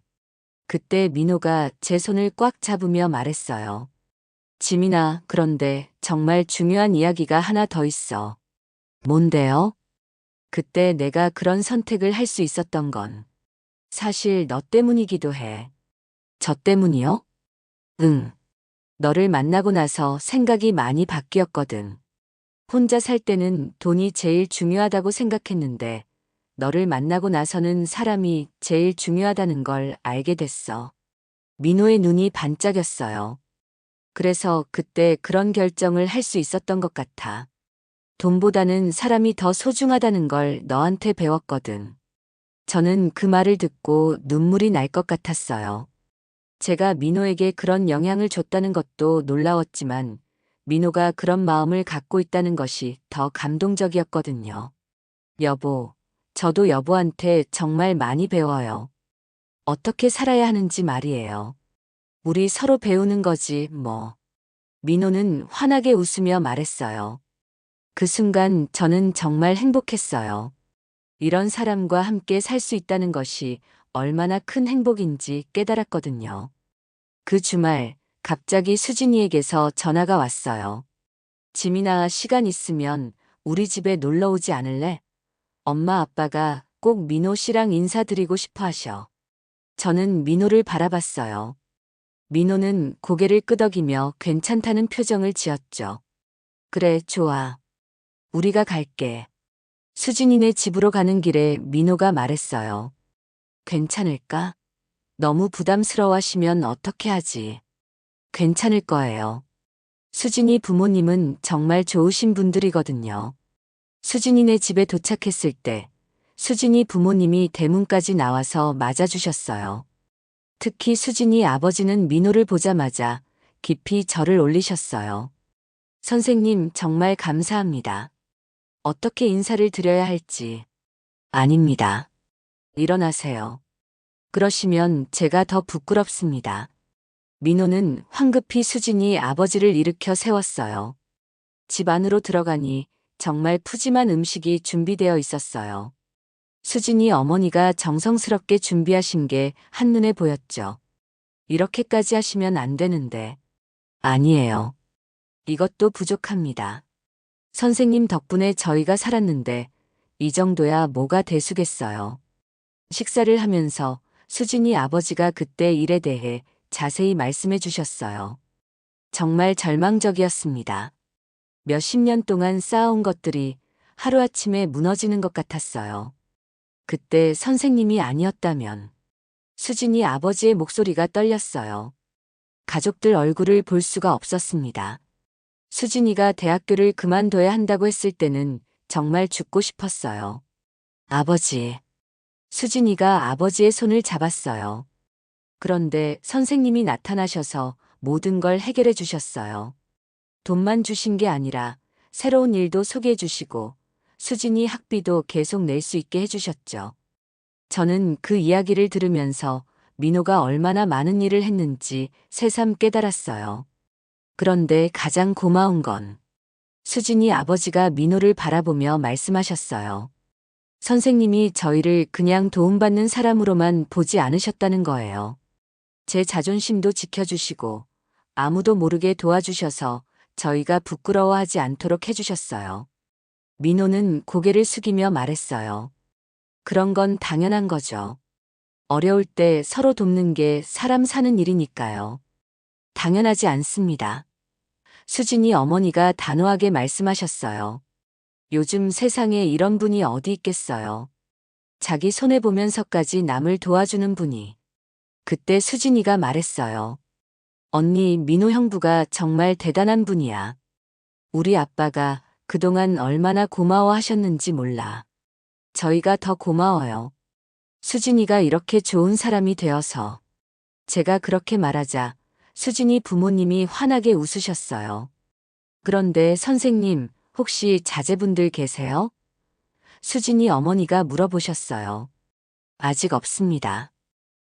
그때 민호가 제 손을 꽉 잡으며 말했어요. 지민아, 그런데 정말 중요한 이야기가 하나 더 있어. 뭔데요? 그때 내가 그런 선택을 할 수 있었던 건 사실 너 때문이기도 해. 저 때문이요? 응. 너를 만나고 나서 생각이 많이 바뀌었거든. 혼자 살 때는 돈이 제일 중요하다고 생각했는데 너를 만나고 나서는 사람이 제일 중요하다는 걸 알게 됐어. 민호의 눈이 반짝였어요. 그래서 그때 그런 결정을 할 수 있었던 것 같아. 돈보다는 사람이 더 소중하다는 걸 너한테 배웠거든. 저는 그 말을 듣고 눈물이 날 것 같았어요. 제가 민호에게 그런 영향을 줬다는 것도 놀라웠지만 민호가 그런 마음을 갖고 있다는 것이 더 감동적이었거든요. 여보, 저도 여보한테 정말 많이 배워요. 어떻게 살아야 하는지 말이에요. 우리 서로 배우는 거지, 뭐. 민호는 환하게 웃으며 말했어요. 그 순간 저는 정말 행복했어요. 이런 사람과 함께 살 수 있다는 것이 얼마나 큰 행복인지 깨달았거든요. 그 주말, 갑자기 수진이에게서 전화가 왔어요. 지민아, 시간 있으면 우리 집에 놀러 오지 않을래? 엄마 아빠가 꼭 민호 씨랑 인사드리고 싶어 하셔. 저는 민호를 바라봤어요. 민호는 고개를 끄덕이며 괜찮다는 표정을 지었죠. 그래, 좋아. 우리가 갈게. 수진이네 집으로 가는 길에 민호가 말했어요. 괜찮을까? 너무 부담스러워하시면 어떻게 하지? 괜찮을 거예요. 수진이 부모님은 정말 좋으신 분들이거든요. 수진이네 집에 도착했을 때 수진이 부모님이 대문까지 나와서 맞아주셨어요. 특히 수진이 아버지는 민호를 보자마자 깊이 절을 올리셨어요. 선생님, 정말 감사합니다. 어떻게 인사를 드려야 할지. 아닙니다. 일어나세요. 그러시면 제가 더 부끄럽습니다. 민호는 황급히 수진이 아버지를 일으켜 세웠어요. 집 안으로 들어가니 정말 푸짐한 음식이 준비되어 있었어요. 수진이 어머니가 정성스럽게 준비하신 게 한눈에 보였죠. 이렇게까지 하시면 안 되는데. 아니에요. 이것도 부족합니다. 선생님 덕분에 저희가 살았는데 이 정도야 뭐가 대수겠어요. 식사를 하면서 수진이 아버지가 그때 일에 대해 자세히 말씀해 주셨어요. 정말 절망적이었습니다. 몇십 년 동안 쌓아온 것들이 하루아침에 무너지는 것 같았어요. 그때 선생님이 아니었다면 수진이 아버지의 목소리가 떨렸어요. 가족들 얼굴을 볼 수가 없었습니다. 수진이가 대학교를 그만둬야 한다고 했을 때는 정말 죽고 싶었어요. 아버지. 수진이가 아버지의 손을 잡았어요. 그런데 선생님이 나타나셔서 모든 걸 해결해 주셨어요. 돈만 주신 게 아니라 새로운 일도 소개해 주시고 수진이 학비도 계속 낼 수 있게 해주셨죠. 저는 그 이야기를 들으면서 민호가 얼마나 많은 일을 했는지 새삼 깨달았어요. 그런데 가장 고마운 건 수진이 아버지가 민호를 바라보며 말씀하셨어요. 선생님이 저희를 그냥 도움받는 사람으로만 보지 않으셨다는 거예요. 제 자존심도 지켜주시고 아무도 모르게 도와주셔서 저희가 부끄러워하지 않도록 해주셨어요. 민호는 고개를 숙이며 말했어요. 그런 건 당연한 거죠. 어려울 때 서로 돕는 게 사람 사는 일이니까요. 당연하지 않습니다. 수진이 어머니가 단호하게 말씀하셨어요. 요즘 세상에 이런 분이 어디 있겠어요. 자기 손해보면서까지 남을 도와주는 분이. 그때 수진이가 말했어요. 언니, 민호 형부가 정말 대단한 분이야. 우리 아빠가 그동안 얼마나 고마워하셨는지 몰라. 저희가 더 고마워요. 수진이가 이렇게 좋은 사람이 되어서. 제가 그렇게 말하자 수진이 부모님이 환하게 웃으셨어요. 그런데 선생님, 혹시 자제분들 계세요? 수진이 어머니가 물어보셨어요. 아직 없습니다.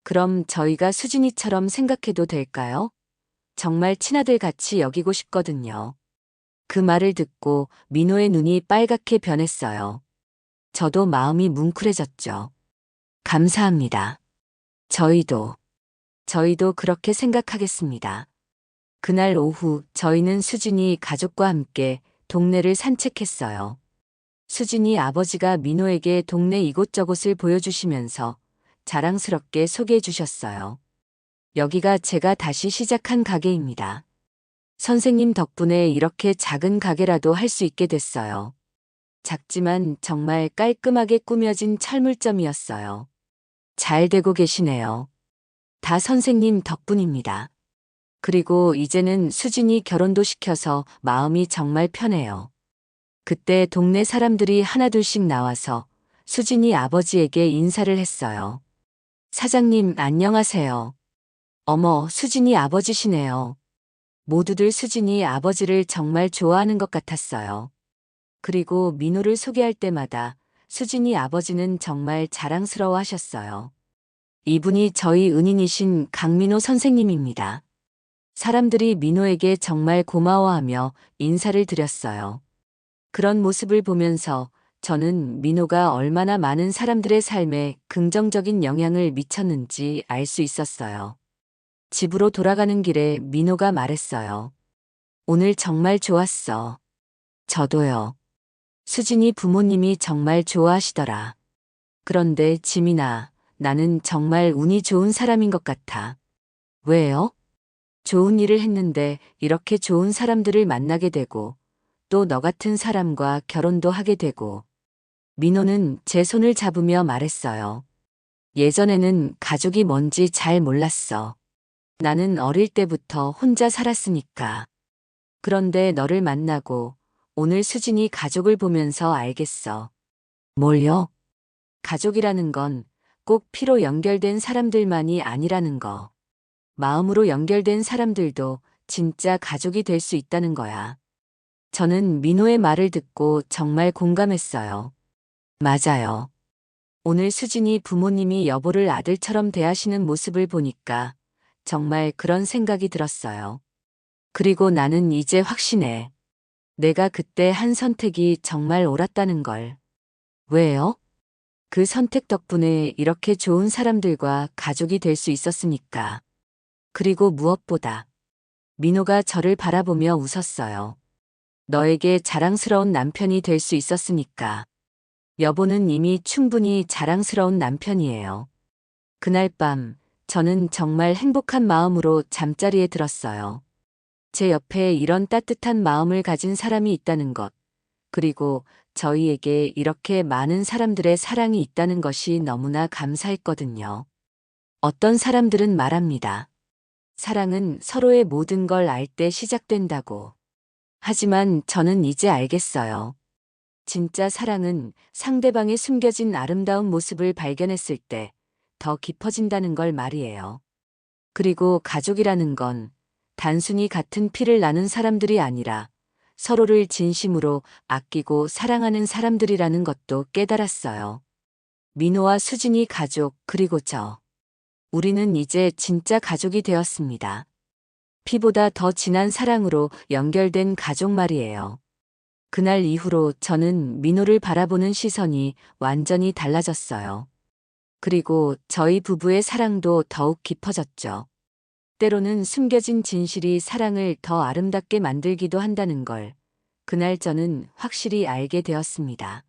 그럼 저희가 수진이처럼 생각해도 될까요? 정말 친아들 같이 여기고 싶거든요. 그 말을 듣고 민호의 눈이 빨갛게 변했어요. 저도 마음이 뭉클해졌죠. 감사합니다. 저희도 그렇게 생각하겠습니다. 그날 오후 저희는 수진이 가족과 함께 동네를 산책했어요. 수진이 아버지가 민호에게 동네 이곳저곳을 보여주시면서 자랑스럽게 소개해 주셨어요. 여기가 제가 다시 시작한 가게입니다. 선생님 덕분에 이렇게 작은 가게라도 할 수 있게 됐어요. 작지만 정말 깔끔하게 꾸며진 철물점이었어요. 잘 되고 계시네요. 다 선생님 덕분입니다. 그리고 이제는 수진이 결혼도 시켜서 마음이 정말 편해요. 그때 동네 사람들이 하나둘씩 나와서 수진이 아버지에게 인사를 했어요. 사장님, 안녕하세요. 어머, 수진이 아버지시네요. 모두들 수진이 아버지를 정말 좋아하는 것 같았어요. 그리고 민호를 소개할 때마다 수진이 아버지는 정말 자랑스러워 하셨어요. 이분이 저희 은인이신 강민호 선생님입니다. 사람들이 민호에게 정말 고마워하며 인사를 드렸어요. 그런 모습을 보면서 저는 민호가 얼마나 많은 사람들의 삶에 긍정적인 영향을 미쳤는지 알 수 있었어요. 집으로 돌아가는 길에 민호가 말했어요. 오늘 정말 좋았어. 저도요. 수진이 부모님이 정말 좋아하시더라. 그런데 지민아, 나는 정말 운이 좋은 사람인 것 같아. 왜요? 좋은 일을 했는데 이렇게 좋은 사람들을 만나게 되고 또 너 같은 사람과 결혼도 하게 되고. 민호는 제 손을 잡으며 말했어요. 예전에는 가족이 뭔지 잘 몰랐어. 나는 어릴 때부터 혼자 살았으니까. 그런데 너를 만나고 오늘 수진이 가족을 보면서 알겠어. 뭘요? 가족이라는 건 꼭 피로 연결된 사람들만이 아니라는 거. 마음으로 연결된 사람들도 진짜 가족이 될 수 있다는 거야. 저는 민호의 말을 듣고 정말 공감했어요. 맞아요. 오늘 수진이 부모님이 여보를 아들처럼 대하시는 모습을 보니까 정말 그런 생각이 들었어요. 그리고 나는 이제 확신해. 내가 그때 한 선택이 정말 옳았다는 걸. 왜요? 그 선택 덕분에 이렇게 좋은 사람들과 가족이 될 수 있었으니까. 그리고 무엇보다 민호가 저를 바라보며 웃었어요. 너에게 자랑스러운 남편이 될 수 있었으니까. 여보는 이미 충분히 자랑스러운 남편이에요. 그날 밤 저는 정말 행복한 마음으로 잠자리에 들었어요. 제 옆에 이런 따뜻한 마음을 가진 사람이 있다는 것, 그리고 저희에게 이렇게 많은 사람들의 사랑이 있다는 것이 너무나 감사했거든요. 어떤 사람들은 말합니다. 사랑은 서로의 모든 걸 알 때 시작된다고. 하지만 저는 이제 알겠어요. 진짜 사랑은 상대방의 숨겨진 아름다운 모습을 발견했을 때 더 깊어진다는 걸 말이에요. 그리고 가족이라는 건 단순히 같은 피를 나눈 사람들이 아니라 서로를 진심으로 아끼고 사랑하는 사람들이라는 것도 깨달았어요. 민호와 수진이 가족, 그리고 저. 우리는 이제 진짜 가족이 되었습니다. 피보다 더 진한 사랑으로 연결된 가족 말이에요. 그날 이후로 저는 민호를 바라보는 시선이 완전히 달라졌어요. 그리고 저희 부부의 사랑도 더욱 깊어졌죠. 때로는 숨겨진 진실이 사랑을 더 아름답게 만들기도 한다는 걸 그날 저는 확실히 알게 되었습니다.